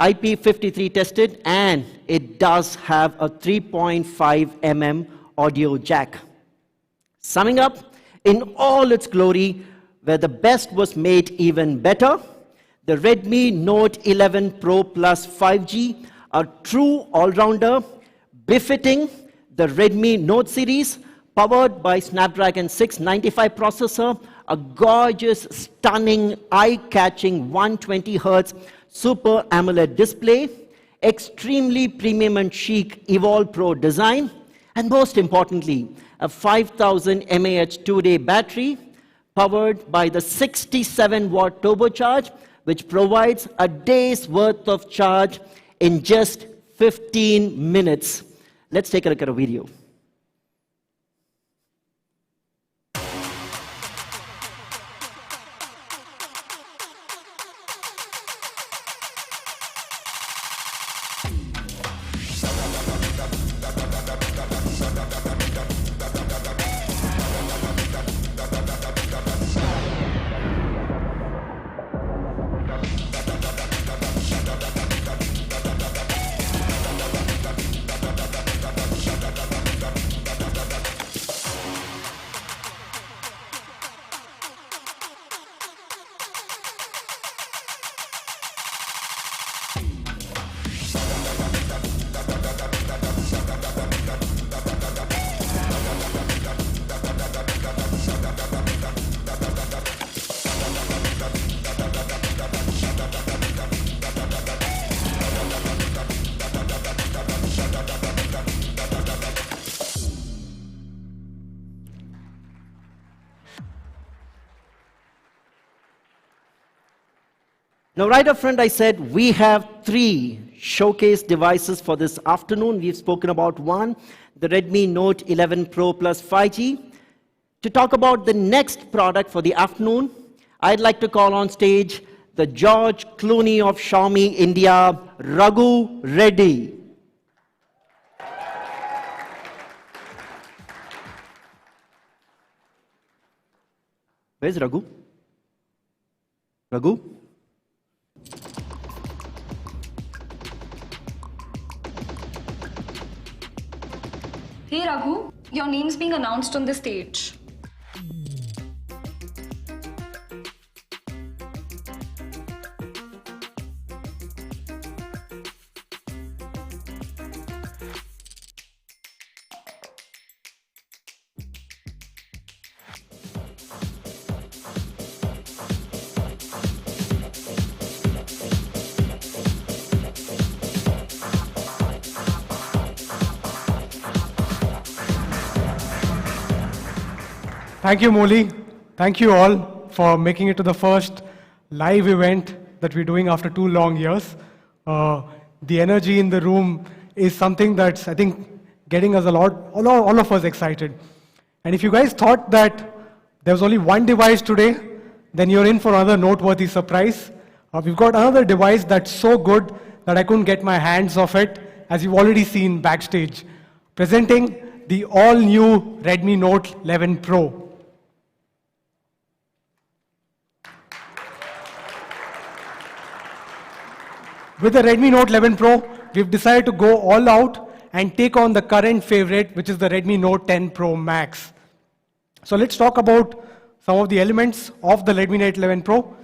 IP53 tested, and it does have a 3.5 mm audio jack. Summing up, in all its glory, where the best was made even better, the Redmi Note 11 Pro Plus 5G, a true all-rounder, befitting the Redmi Note series, powered by Snapdragon 695 processor, a gorgeous, stunning, eye-catching 120 Hz Super AMOLED display, extremely premium and chic Evolve Pro design, and most importantly, a 5000 mAh 2-day battery, powered by the 67-watt turbocharge, which provides a day's worth of charge in just 15 minutes. Let's take a look at a video. Now, right up front, I said we have 3 showcase devices for this afternoon. We've spoken about one, the Redmi Note 11 Pro Plus 5G. To talk about the next product for the afternoon, I'd like to call on stage the George Clooney of Xiaomi India, Raghu Reddy. Where's Raghu? Raghu? Hey Raghu, your name's being announced on the stage. Thank you, Molly. Thank you all for making it to the first live event that we're doing after 2 long years. The energy in the room is something that's, I think, getting us all of us excited. And if you guys thought that there was only one device today, then you're in for another noteworthy surprise. We've got another device that's so good that I couldn't get my hands off it, as you've already seen backstage. Presenting the all-new Redmi Note 11 Pro. With the Redmi Note 11 Pro, we've decided to go all out and take on the current favorite, which is the Redmi Note 10 Pro Max. So let's talk about some of the elements of the Redmi Note 11 Pro.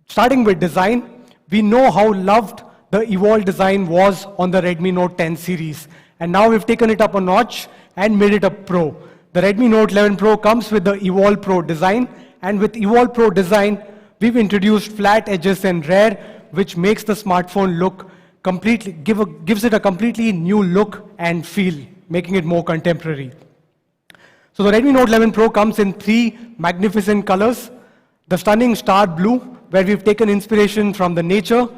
Starting with design, we know how loved the Evolve design was on the Redmi Note 10 series. And now we've taken it up a notch and made it a Pro. The Redmi Note 11 Pro comes with the Evolve Pro design. And with Evolve Pro design, we've introduced flat edges and rear, which makes the smartphone look completely, gives it a completely new look and feel, making it more contemporary. So the Redmi Note 11 Pro comes in 3 magnificent colors. The stunning star blue, where we've taken inspiration from the nature.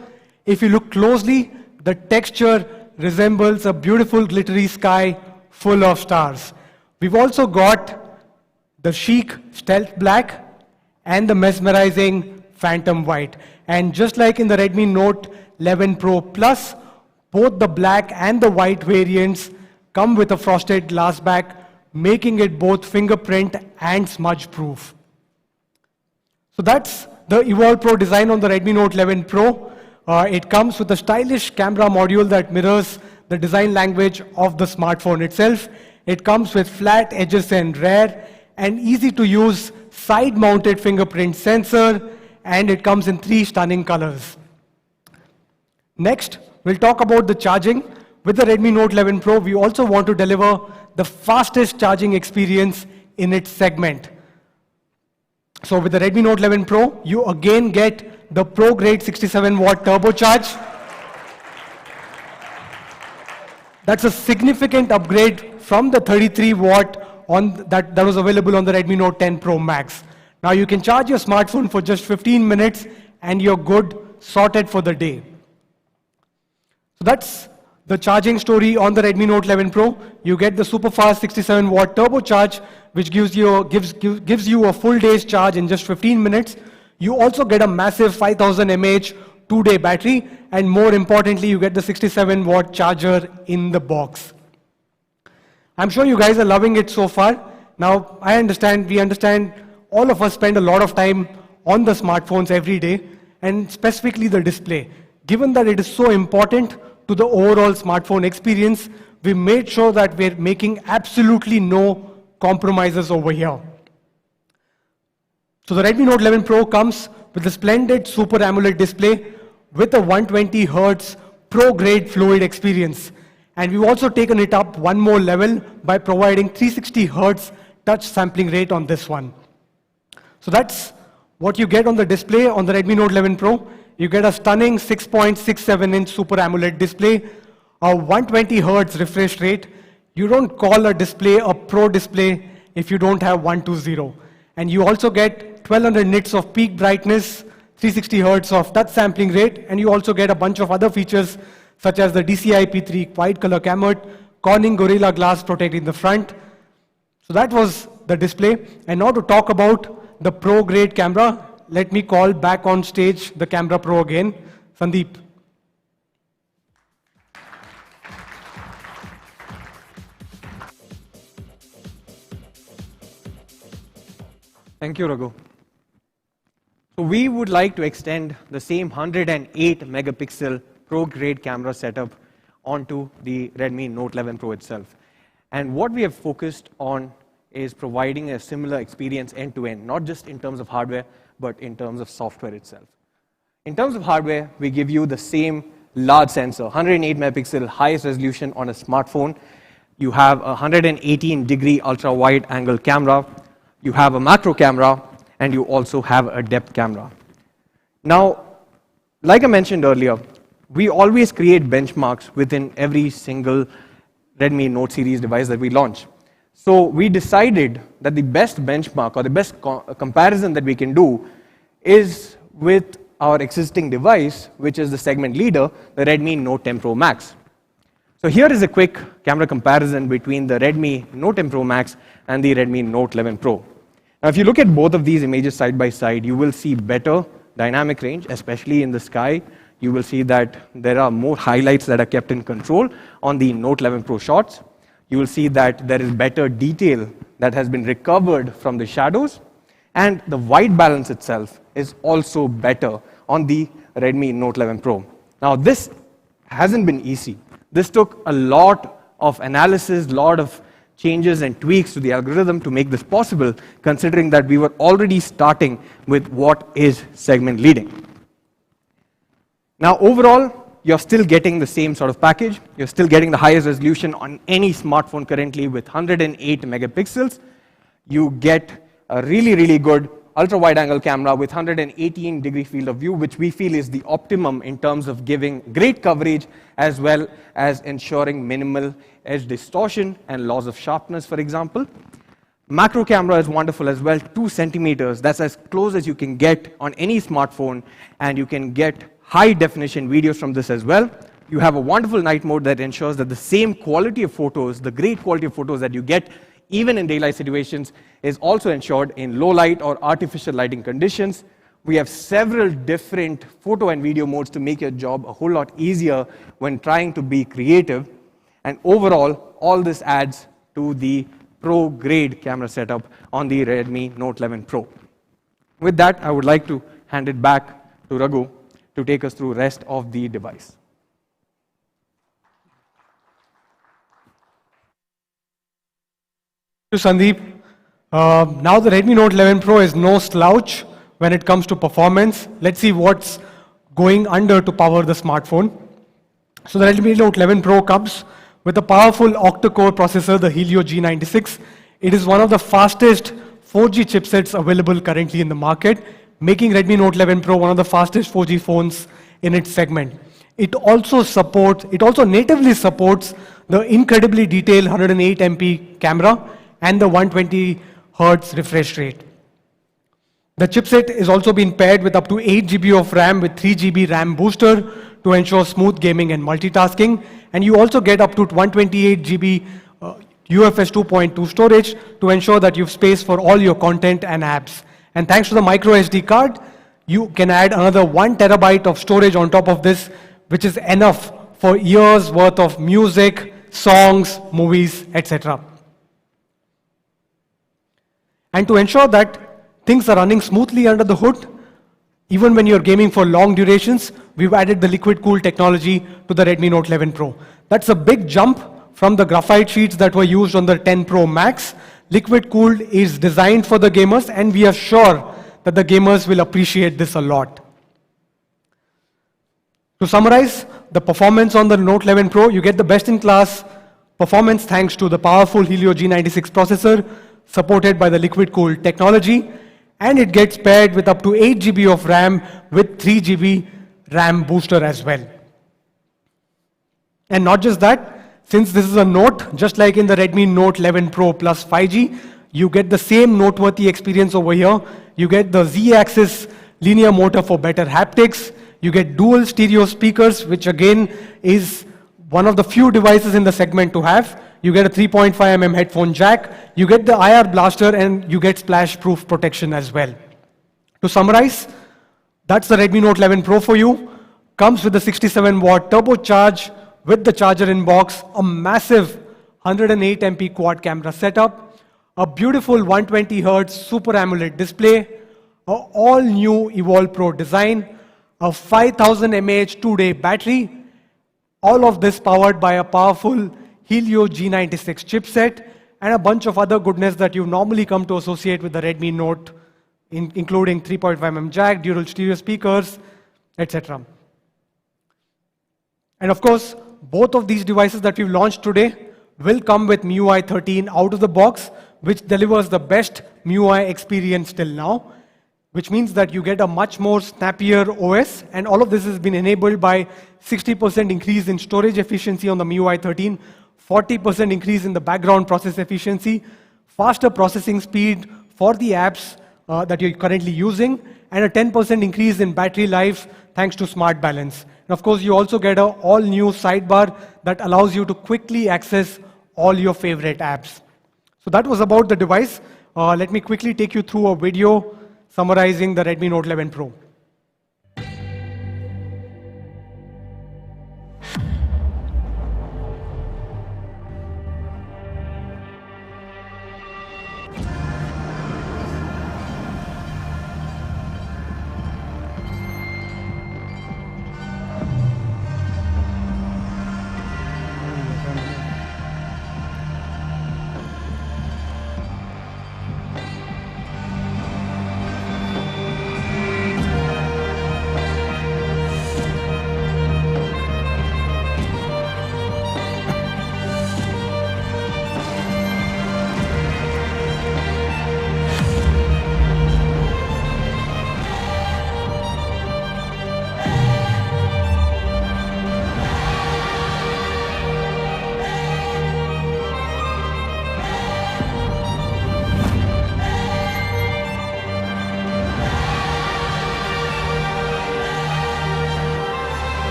If you look closely, the texture resembles a beautiful glittery sky full of stars. We've also got the chic stealth black and the mesmerizing phantom white. And just like in the Redmi Note 11 Pro Plus, both the black and the white variants come with a frosted glass back, making it both fingerprint and smudge proof. So that's the Evolve Pro design on the Redmi Note 11 Pro. It comes with a stylish camera module that mirrors the design language of the smartphone itself. It comes with flat edges and rear, and easy to use side-mounted fingerprint sensor, and it comes in 3 stunning colors. Next, we'll talk about the charging. With the Redmi Note 11 Pro, we also want to deliver the fastest charging experience in its segment. So with the Redmi Note 11 Pro, you again get the Pro-grade 67-watt turbocharge. That's a significant upgrade from the 33-watt that was available on the Redmi Note 10 Pro Max. Now you can charge your smartphone for just 15 minutes and you're good, sorted for the day. So that's the charging story on the Redmi Note 11 Pro. You get the super fast 67-watt turbocharge, which gives you a full day's charge in just 15 minutes. You also get a massive 5000 mAh 2-day battery, and more importantly, you get the 67-watt charger in the box. I'm sure you guys are loving it so far. Now, we understand all of us spend a lot of time on the smartphones every day, and specifically the display. Given that it is so important to the overall smartphone experience, we made sure that we're making absolutely no compromises over here. So the Redmi Note 11 Pro comes with a splendid Super AMOLED display with a 120 Hz Pro-grade fluid experience. And we've also taken it up one more level by providing 360 Hz touch sampling rate on this one. So that's what you get on the display on the Redmi Note 11 Pro. You get a stunning 6.67-inch Super AMOLED display, a 120 Hz refresh rate. You don't call a display a Pro display if you don't have 120. And you also get 1200 nits of peak brightness, 360 hertz of touch sampling rate, and you also get a bunch of other features such as the DCI-P3 wide color gamut, Corning Gorilla Glass protecting the front. So that was the display. And now to talk about the Pro grade camera, let me call back on stage the Camera Pro again, Sandeep. Thank you, Raghu. So we would like to extend the same 108 megapixel pro-grade camera setup onto the Redmi Note 11 Pro itself. And what we have focused on is providing a similar experience end-to-end, not just in terms of hardware, but in terms of software itself. In terms of hardware, we give you the same large sensor, 108 megapixel highest resolution on a smartphone. You have a 118-degree ultra-wide angle camera. You have a macro camera, and you also have a depth camera. Now, like I mentioned earlier, we always create benchmarks within every single Redmi Note series device that we launch. So we decided that the best benchmark or the best comparison that we can do is with our existing device, which is the segment leader, the Redmi Note 10 Pro Max. So here is a quick camera comparison between the Redmi Note 10 Pro Max and the Redmi Note 11 Pro. Now, if you look at both of these images side by side, you will see better dynamic range, especially in the sky. You will see that there are more highlights that are kept in control on the Note 11 Pro shots. You will see that there is better detail that has been recovered from the shadows, and the white balance itself is also better on the Redmi Note 11 Pro. Now, this hasn't been easy. This took a lot of analysis, a lot of changes and tweaks to the algorithm to make this possible, considering that we were already starting with what is segment leading. Now, overall, you're still getting the same sort of package. You're still getting the highest resolution on any smartphone currently with 108 megapixels. You get a really, really good ultra-wide angle camera with 118-degree field of view, which we feel is the optimum in terms of giving great coverage as well as ensuring minimal edge distortion and loss of sharpness, for example. Macro camera is wonderful as well, 2 centimeters. That's as close as you can get on any smartphone, and you can get high-definition videos from this as well. You have a wonderful night mode that ensures that the same quality of photos, the great quality of photos that you get even in daylight situations, is also ensured in low light or artificial lighting conditions. We have several different photo and video modes to make your job a whole lot easier when trying to be creative. And overall, all this adds to the pro-grade camera setup on the Redmi Note 11 Pro. With that, I would like to hand it back to Raghu to take us through the rest of the device. Thank you, Sandeep. Now the Redmi Note 11 Pro is no slouch when it comes to performance. Let's see what's going under to power the smartphone. So the Redmi Note 11 Pro comes with a powerful octa-core processor, the Helio G96. It is one of the fastest 4G chipsets available currently in the market, making Redmi Note 11 Pro one of the fastest 4G phones in its segment. It also natively supports the incredibly detailed 108 MP camera and the 120 Hz refresh rate. The chipset is also being paired with up to 8 GB of RAM with 3 GB RAM booster to ensure smooth gaming and multitasking. And you also get up to 128 GB UFS 2.2 storage to ensure that you have space for all your content and apps. And thanks to the micro SD card, you can add another 1 terabyte of storage on top of this, which is enough for years worth of music, songs, movies, etc. And to ensure that things are running smoothly under the hood, even when you're gaming for long durations, we've added the liquid cool technology to the Redmi Note 11 Pro. That's a big jump from the graphite sheets that were used on the 10 Pro Max. Liquid cooled is designed for the gamers, and we are sure that the gamers will appreciate this a lot. To summarize the performance on the Note 11 Pro, you get the best-in-class performance thanks to the powerful Helio G96 processor, supported by the liquid cooled technology, and it gets paired with up to 8 GB of RAM with 3 GB RAM booster as well. And not just that, since this is a Note, just like in the Redmi Note 11 Pro Plus 5G, you get the same noteworthy experience over here. You get the Z-axis linear motor for better haptics. You get dual stereo speakers, which again is one of the few devices in the segment to have. You get a 3.5mm headphone jack, you get the IR blaster, and you get splash-proof protection as well. To summarize, that's the Redmi Note 11 Pro for you. Comes with a 67-watt turbocharge with the charger in box, a massive 108MP quad camera setup, a beautiful 120Hz Super AMOLED display, an all-new Evolve Pro design, a 5000 mAh 2-day battery, all of this powered by a powerful Helio G96 chipset, and a bunch of other goodness that you normally come to associate with the Redmi Note, including 3.5mm jack, dual stereo speakers, etc. And of course, both of these devices that we've launched today will come with MIUI 13 out of the box, which delivers the best MIUI experience till now, which means that you get a much more snappier OS, and all of this has been enabled by 60% increase in storage efficiency on the MIUI 13, 40% increase in the background process efficiency, faster processing speed for the apps that you're currently using, and a 10% increase in battery life thanks to Smart Balance. And of course, you also get an all-new sidebar that allows you to quickly access all your favorite apps. So that was about the device. Let me quickly take you through a video summarizing the Redmi Note 11 Pro.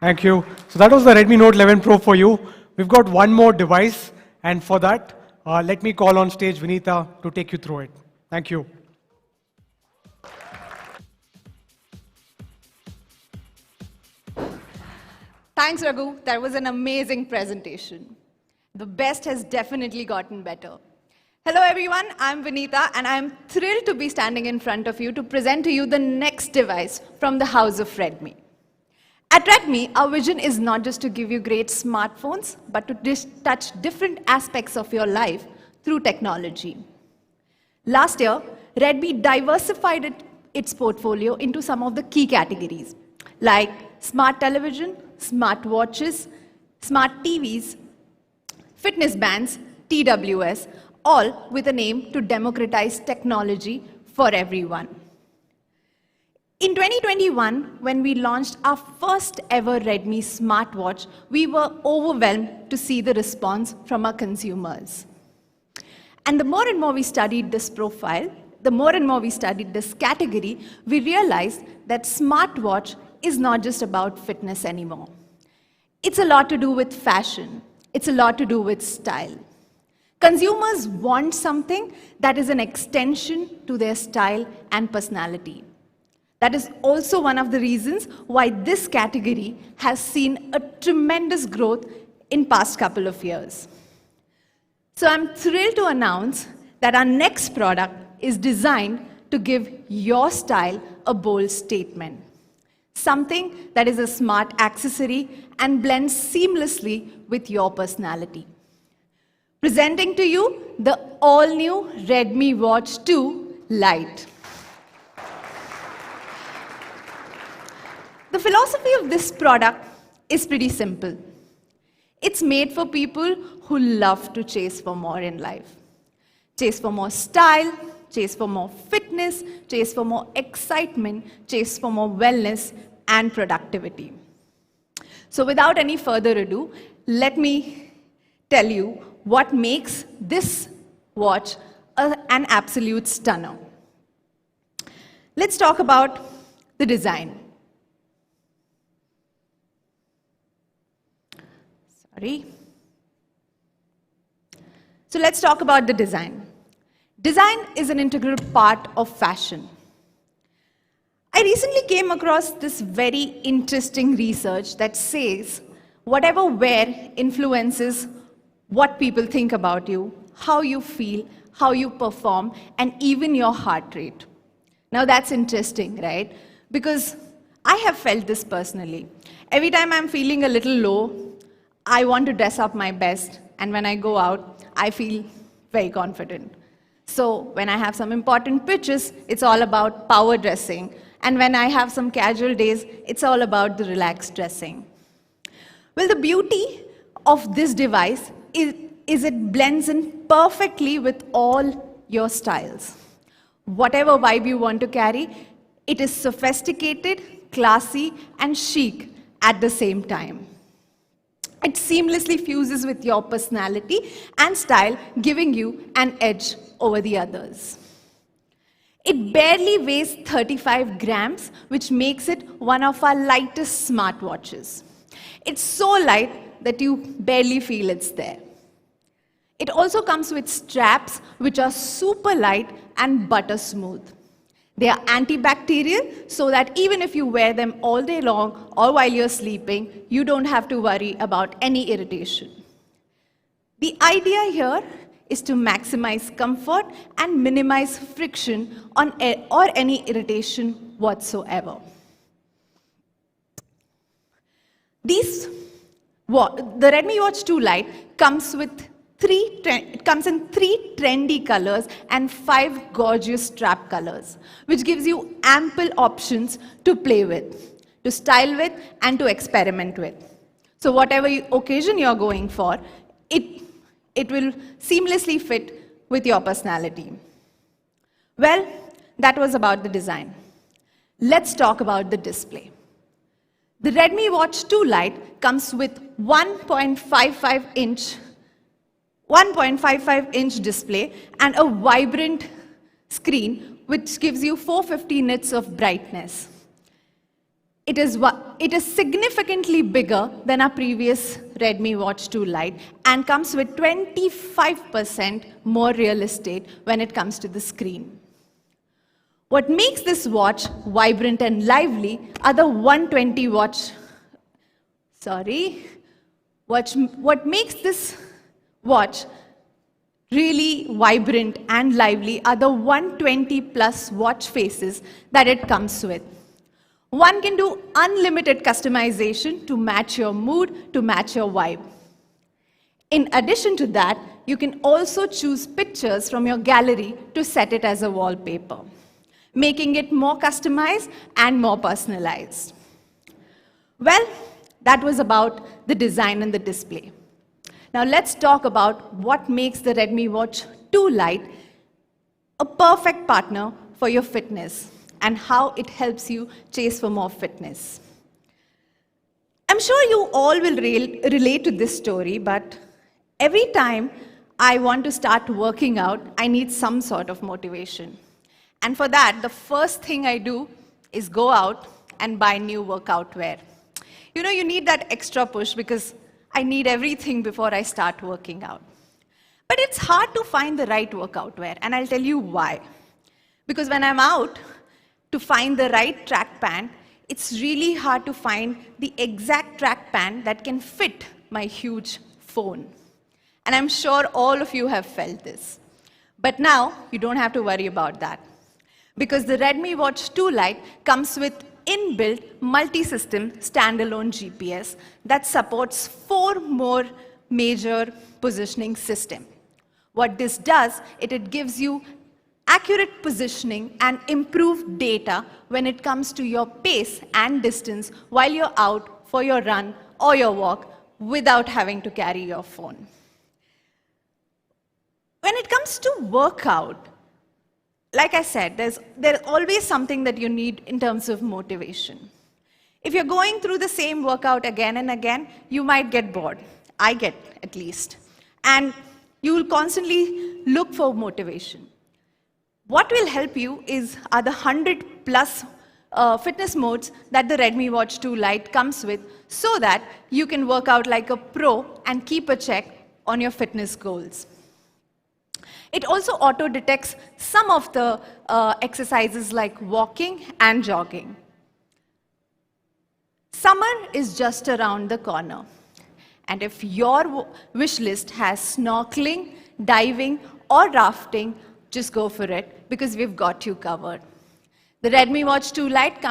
Thank you. So that was the Redmi Note 11 Pro for you. We've got one more device, and for that, let me call on stage Vinita to take you through it. Thank you. Thanks, Raghu. That was an amazing presentation. The best has definitely gotten better. Hello, everyone. I'm Vinita, and I'm thrilled to be standing in front of you to present to you the next device from the house of Redmi. At Redmi, our vision is not just to give you great smartphones, but to touch different aspects of your life through technology. Last year, Redmi diversified its portfolio into some of the key categories, like smart television, smart watches, smart TVs, fitness bands, TWS, all with an aim to democratize technology for everyone. In 2021, when we launched our first ever Redmi smartwatch, we were overwhelmed to see the response from our consumers. And the more and more we studied this profile, the more and more we studied this category, we realized that smartwatch is not just about fitness anymore. It's a lot to do with fashion. It's a lot to do with style. Consumers want something that is an extension to their style and personality. That is also one of the reasons why this category has seen a tremendous growth in past couple of years. So I'm thrilled to announce that our next product is designed to give your style a bold statement. Something that is a smart accessory and blends seamlessly with your personality. Presenting to you the all-new Redmi Watch 2 Lite. The philosophy of this product is pretty simple. It's made for people who love to chase for more in life. Chase for more style, chase for more fitness, chase for more excitement, chase for more wellness, and productivity. So without any further ado, let me tell you what makes this watch an absolute stunner. Let's talk about the design. Sorry. So let's talk about the design. Design is an integral part of fashion. I recently came across this very interesting research that says whatever wear influences what people think about you, how you feel, how you perform, and even your heart rate. Now that's interesting, right? Because I have felt this personally. Every time I'm feeling a little low, I want to dress up my best, and when I go out, I feel very confident. So when I have some important pitches, it's all about power dressing. And when I have some casual days, it's all about the relaxed dressing. Well, the beauty of this device is it blends in perfectly with all your styles. Whatever vibe you want to carry, it is sophisticated, classy, and chic at the same time. It seamlessly fuses with your personality and style, giving you an edge over the others. It barely weighs 35 grams, which makes it one of our lightest smartwatches. It's so light that you barely feel it's there. It also comes with straps, which are super light and butter smooth. They are antibacterial, so that even if you wear them all day long or while you're sleeping, you don't have to worry about any irritation. The idea here is to maximize comfort and minimize friction or any irritation whatsoever. The Redmi Watch 2 Lite comes in 3 trendy colors and 5 gorgeous strap colors, which gives you ample options to play with, to style with, and to experiment with. So whatever occasion you're going for, it will seamlessly fit with your personality. Well, that was about the design. Let's talk about the display. The Redmi Watch 2 Lite comes with 1.55-inch display and a vibrant screen which gives you 450 nits of brightness. It is significantly bigger than our previous Redmi Watch 2 Lite and comes with 25% more real estate when it comes to the screen. What makes this watch vibrant and lively are the 120 watch. What makes this watch really vibrant and lively are the 120 plus watch faces that it comes with. One can do unlimited customization to match your mood, to match your vibe. In addition to that, you can also choose pictures from your gallery to set it as a wallpaper, making it more customized and more personalized. Well, that was about the design and the display. Now let's talk about what makes the Redmi Watch 2 Lite a perfect partner for your fitness and how it helps you chase for more fitness. I'm sure you all will relate to this story, but every time I want to start working out, I need some sort of motivation. And for that, the first thing I do is go out and buy new workout wear. You know, you need that extra push because I need everything before I start working out. But it's hard to find the right workout wear, and I'll tell you why. Because when I'm out to find the right track pant, it's really hard to find the exact track pant that can fit my huge phone. And I'm sure all of you have felt this. But now, you don't have to worry about that. Because the Redmi Watch 2 Lite comes with inbuilt multi-system standalone GPS that supports 4 more major positioning systems. What this does, it gives you accurate positioning and improved data when it comes to your pace and distance while you're out for your run or your walk without having to carry your phone. When it comes to workout, like I said, there's always something that you need in terms of motivation. If you're going through the same workout again and again, you might get bored. I get, at least. And you will constantly look for motivation. What will help you are the 100 plus fitness modes that the Redmi Watch 2 Lite comes with, so that you can work out like a pro and keep a check on your fitness goals. It also auto-detects some of the exercises like walking and jogging. Summer is just around the corner. And if your wish list has snorkeling, diving, or rafting, just go for it, because we've got you covered. The Redmi Watch 2 Lite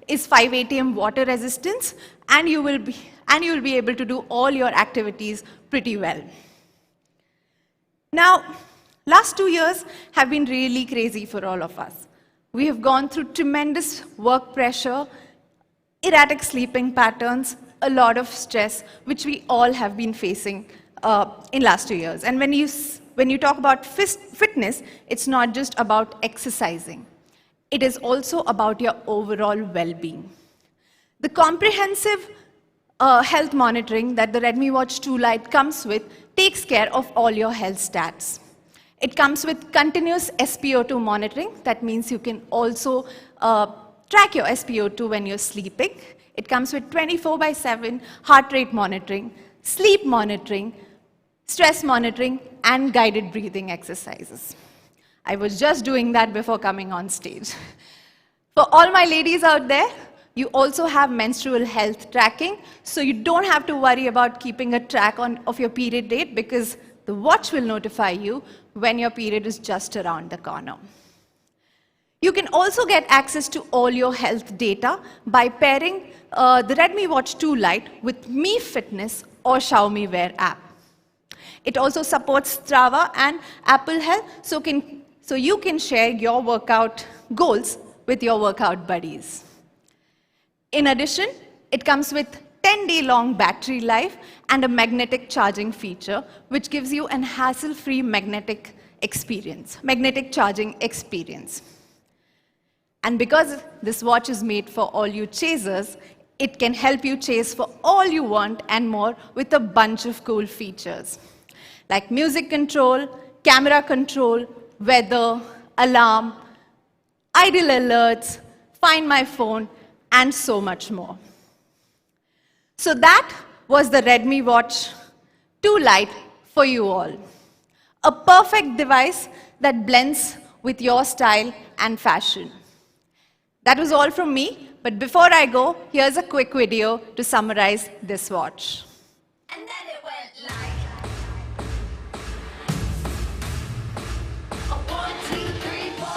is 5 ATM water resistance, and you will be able to do all your activities pretty well. Now, last 2 years have been really crazy for all of us. We have gone through tremendous work pressure, erratic sleeping patterns, a lot of stress, which we all have been facing in last 2 years. And when you talk about fitness, it's not just about exercising. It is also about your overall well-being. The comprehensive health monitoring that the Redmi Watch 2 Lite comes with takes care of all your health stats. It comes with continuous SpO2 monitoring. That means you can also track your SpO2 when you're sleeping. It comes with 24/7 heart rate monitoring, sleep monitoring, stress monitoring, and guided breathing exercises. I was just doing that before coming on stage. For all my ladies out there, you also have menstrual health tracking, so you don't have to worry about keeping a track of your period date, because the watch will notify you when your period is just around the corner. You can also get access to all your health data by pairing the Redmi Watch 2 Lite with Mi Fitness or Xiaomi Wear app. It also supports Strava and Apple Health, so you can share your workout goals with your workout buddies. In addition, it comes with 10-day-long battery life and a magnetic charging feature, which gives you an hassle-free magnetic charging experience. And because this watch is made for all you chasers, it can help you chase for all you want and more with a bunch of cool features, like music control, camera control, weather, alarm, idle alerts, find my phone, and so much more. So that was the Redmi Watch 2 Lite for you all. A perfect device that blends with your style and fashion. That was all from me, but before I go, here's a quick video to summarize this watch. And then it went like a 1, 2, 3, 4.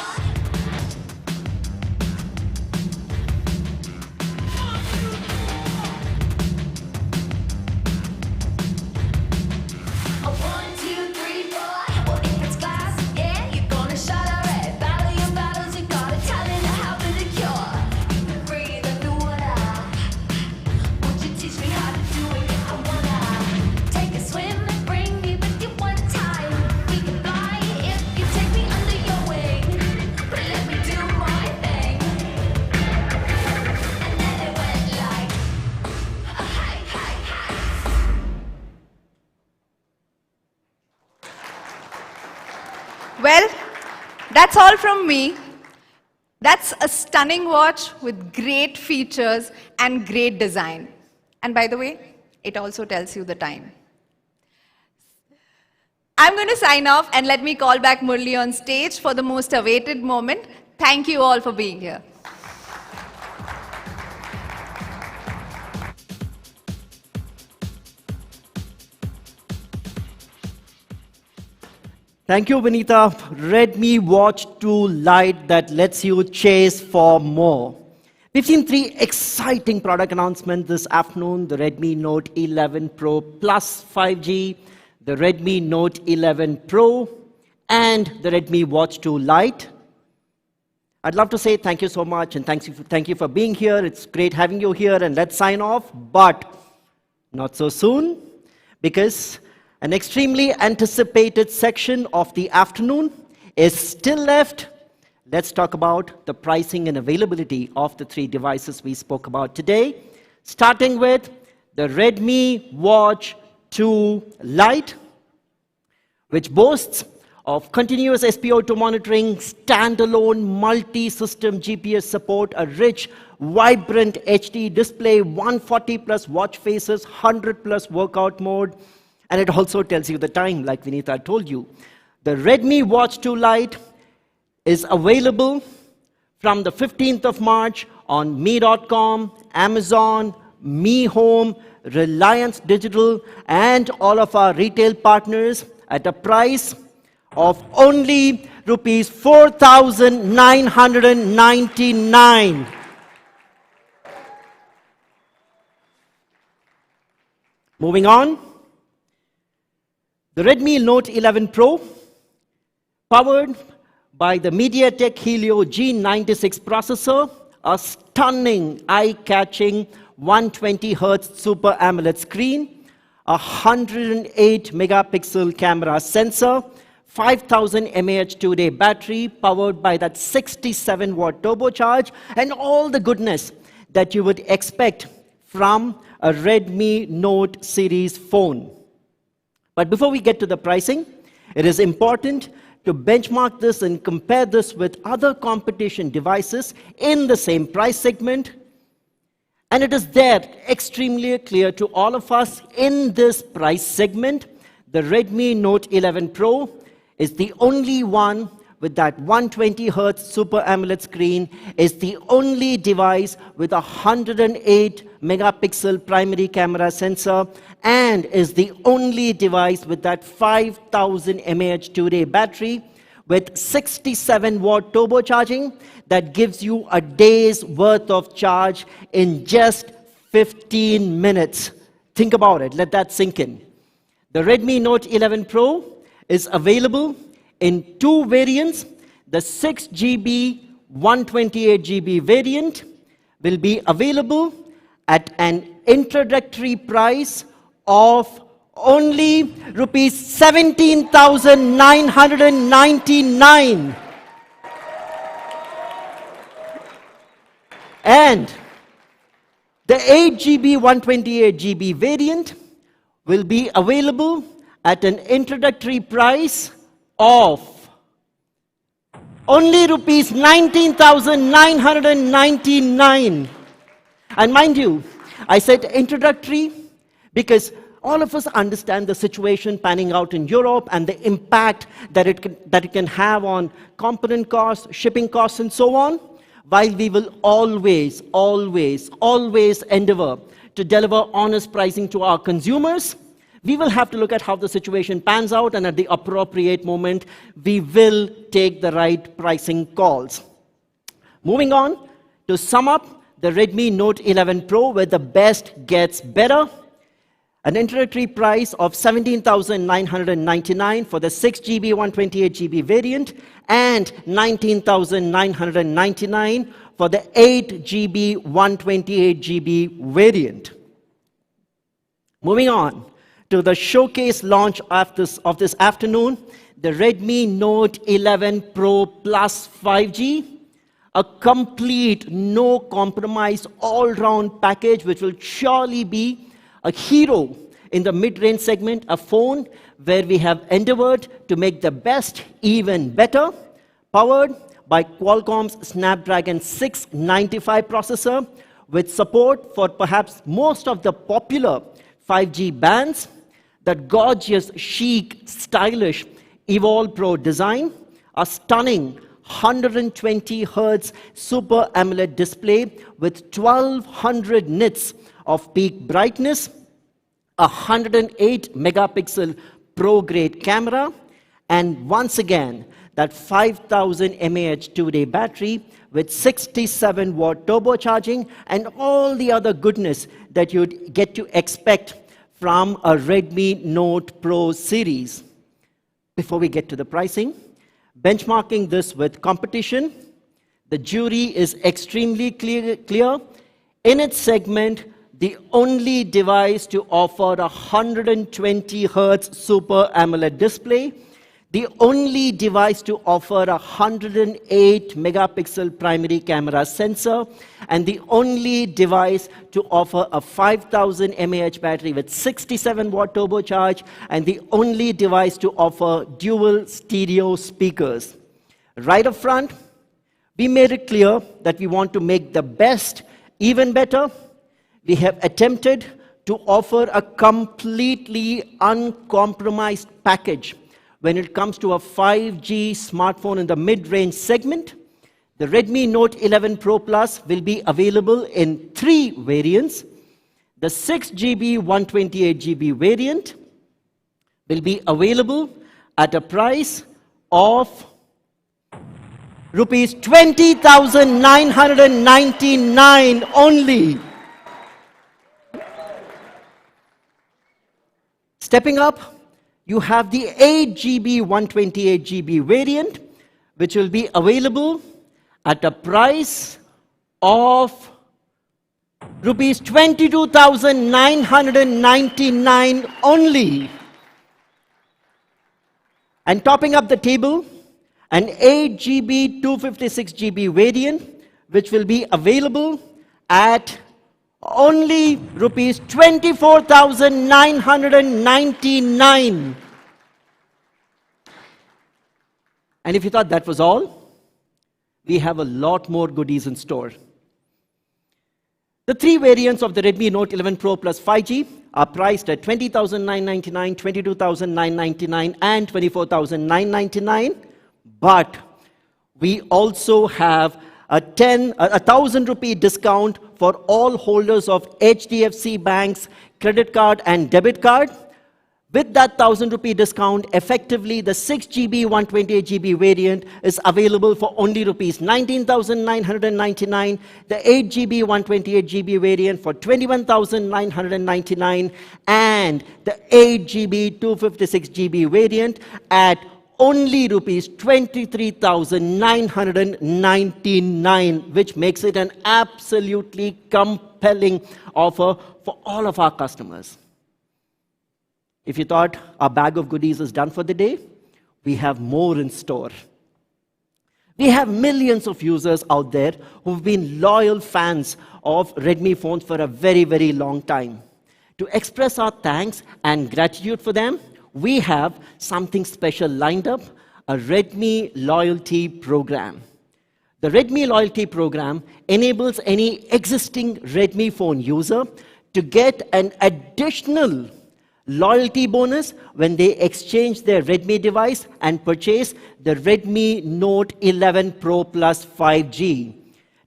1, 2, 3, 4. Well, if it's glass, yeah, you're gonna shatter it. Battle your battles, you got a talent to have the cure. You can breathe underwater. Would you teach me how to do it? I wanna take a swim and bring me with you one time. We can fly if you take me under your wing. But let me do my thing. And then it went like a hi, hi, hi. Well, that's all from me. That's a stunning watch with great features and great design. And by the way, it also tells you the time. I'm going to sign off, and let me call back Murli on stage for the most awaited moment. Thank you all for being here. Thank you, Vinita. Redmi Watch 2 Lite that lets you chase for more. We've seen 3 exciting product announcements this afternoon: the Redmi Note 11 Pro Plus 5G, the Redmi Note 11 Pro, and the Redmi Watch 2 Lite. I'd love to say thank you so much, and thank you for being here. It's great having you here, and let's sign off, but not so soon, because an extremely anticipated section of the afternoon is still left. let's talk about the pricing and availability of the three devices we spoke about today, starting with the Redmi Watch 2 Lite, which boasts of continuous SpO2 monitoring, standalone multi-system GPS support, a rich, vibrant HD display, 140 plus watch faces, 100 plus workout mode, and it also tells you the time, like Vinita told you. The Redmi Watch 2 Lite is available from the 15th of March on Me.com, Amazon, Mi Home, Reliance Digital, and all of our retail partners at a price of only rupees 4,999. Moving on, the Redmi Note 11 Pro, powered by the MediaTek Helio G96 processor, a stunning, eye-catching 120 Hz Super AMOLED screen, a 108 megapixel camera sensor, 5000 mAh 2-day battery powered by that 67-watt turbocharge, and all the goodness that you would expect from a Redmi Note series phone. But before we get to the pricing, it is important to benchmark this and compare this with other competition devices in the same price segment. And it is there extremely clear to all of us in this price segment, the Redmi Note 11 Pro is the only one with that 120 Hz Super AMOLED screen, is the only device with a 108 megapixel primary camera sensor, and is the only device with that 5000 mAh 2-day battery with 67-watt turbocharging that gives you a day's worth of charge in just 15 minutes. Think about it, let that sink in. The Redmi Note 11 Pro is available in two variants. The 6GB, 128GB variant will be available at an introductory price of only rupees 17,999. And the 8GB, 128GB variant will be available at an introductory price of only rupees 19,999. And mind you, I said introductory because all of us understand the situation panning out in Europe and the impact that it can have on component costs, shipping costs, and so on. While we will always endeavor to deliver honest pricing to our consumers, we will have to look at how the situation pans out, and at the appropriate moment, we will take the right pricing calls. Moving on, to sum up the Redmi Note 11 Pro, where the best gets better. An introductory price of 17,999 for the 6GB, 128GB variant, and 19,999 for the 8GB, 128GB variant. Moving on to the showcase launch of this afternoon, the Redmi Note 11 Pro Plus 5G, a complete, no-compromise, all-round package which will surely be a hero in the mid-range segment, a phone where we have endeavored to make the best even better, powered by Qualcomm's Snapdragon 695 processor, with support for perhaps most of the popular 5G bands, that gorgeous, chic, stylish Evolve Pro design, a stunning 120 Hz Super AMOLED display with 1200 nits of peak brightness, a 108 megapixel pro-grade camera, and once again, that 5000 mAh 2-day battery with 67-watt turbocharging and all the other goodness that you'd get to expect from a Redmi Note Pro series. Before we get to the pricing, benchmarking this with competition, the jury is extremely clear. In its segment, the only device to offer a 120 Hz Super AMOLED display, the only device to offer a 108 megapixel primary camera sensor, and the only device to offer a 5000 mAh battery with 67 watt turbocharge, and the only device to offer dual stereo speakers. Right up front, we made it clear that we want to make the best even better. We have attempted to offer a completely uncompromised package when it comes to a 5G smartphone in the mid-range segment. The Redmi Note 11 Pro Plus will be available in 3 variants. The 6GB 128GB variant will be available at a price of rupees 20,999 only. Stepping up, you have the 8GB 128GB variant, which will be available at a price of rupees 22,999 only. And topping up the table, an 8GB 256GB variant, which will be available at only rupees 24,999. And if you thought that was all, we have a lot more goodies in store. The 3 variants of the Redmi Note 11 Pro Plus 5G are priced at 20,999, 22,999, and 24,999. But we also have a 1,000 rupee discount for all holders of HDFC Bank's credit card and debit card. With that 1,000 rupee discount, effectively the 6GB 128GB variant is available for only rupees 19,999, the 8GB 128GB variant for 21,999, and the 8GB 256GB variant at only rupees 23,999, which makes it an absolutely compelling offer for all of our customers. If you thought our bag of goodies is done for the day, we have more in store. We have millions of users out there who've been loyal fans of Redmi phones for a very, very long time. To express our thanks and gratitude for them, we have something special lined up, a Redmi loyalty program. The Redmi loyalty program enables any existing Redmi phone user to get an additional loyalty bonus when they exchange their Redmi device and purchase the Redmi Note 11 Pro Plus 5G.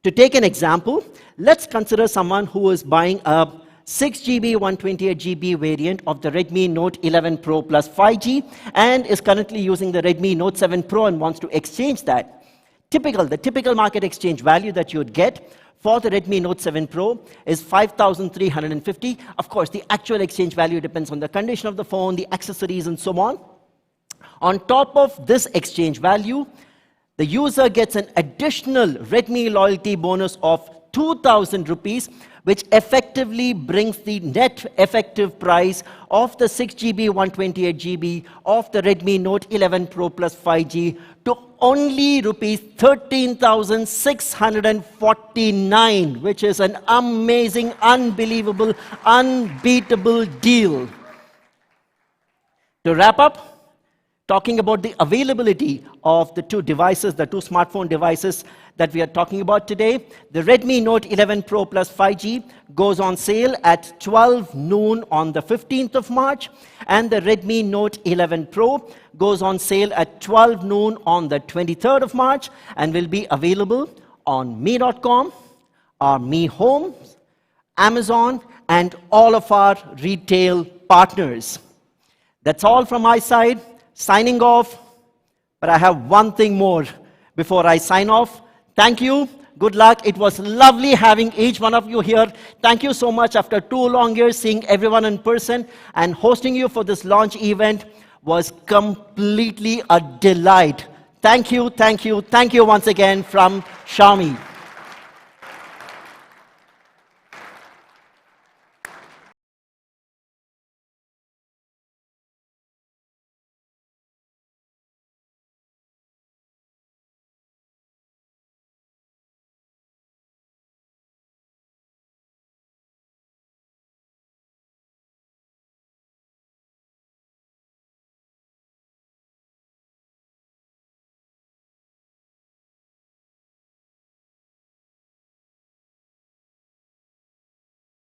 To take an example, let's consider someone who is buying a 6GB 128GB variant of the Redmi Note 11 Pro Plus 5G and is currently using the Redmi Note 7 Pro and wants to exchange that. The typical market exchange value that you would get for the Redmi Note 7 Pro is 5,350. Of course, the actual exchange value depends on the condition of the phone, the accessories, and so on. On top of this exchange value, the user gets an additional Redmi loyalty bonus of 2,000 rupees, which effectively brings the net effective price of the 6GB 128GB of the Redmi Note 11 Pro Plus 5G to only rupees 13,649, which is an amazing, unbelievable, unbeatable deal. To wrap up, talking about the availability of the 2 devices, the 2 smartphone devices that we are talking about today, the Redmi Note 11 Pro Plus 5G goes on sale at 12 noon on the 15th of March, and the Redmi Note 11 Pro goes on sale at 12 noon on the 23rd of March and will be available on Mi.com, our Mi Homes, Amazon, and all of our retail partners. That's all from my side. Signing off, but I have one thing more before I sign off. Thank you. Good luck. It was lovely having each one of you here. Thank you so much. After 2 long years, seeing everyone in person and hosting you for this launch event was completely a delight. Thank you, thank you, thank you once again from Xiaomi.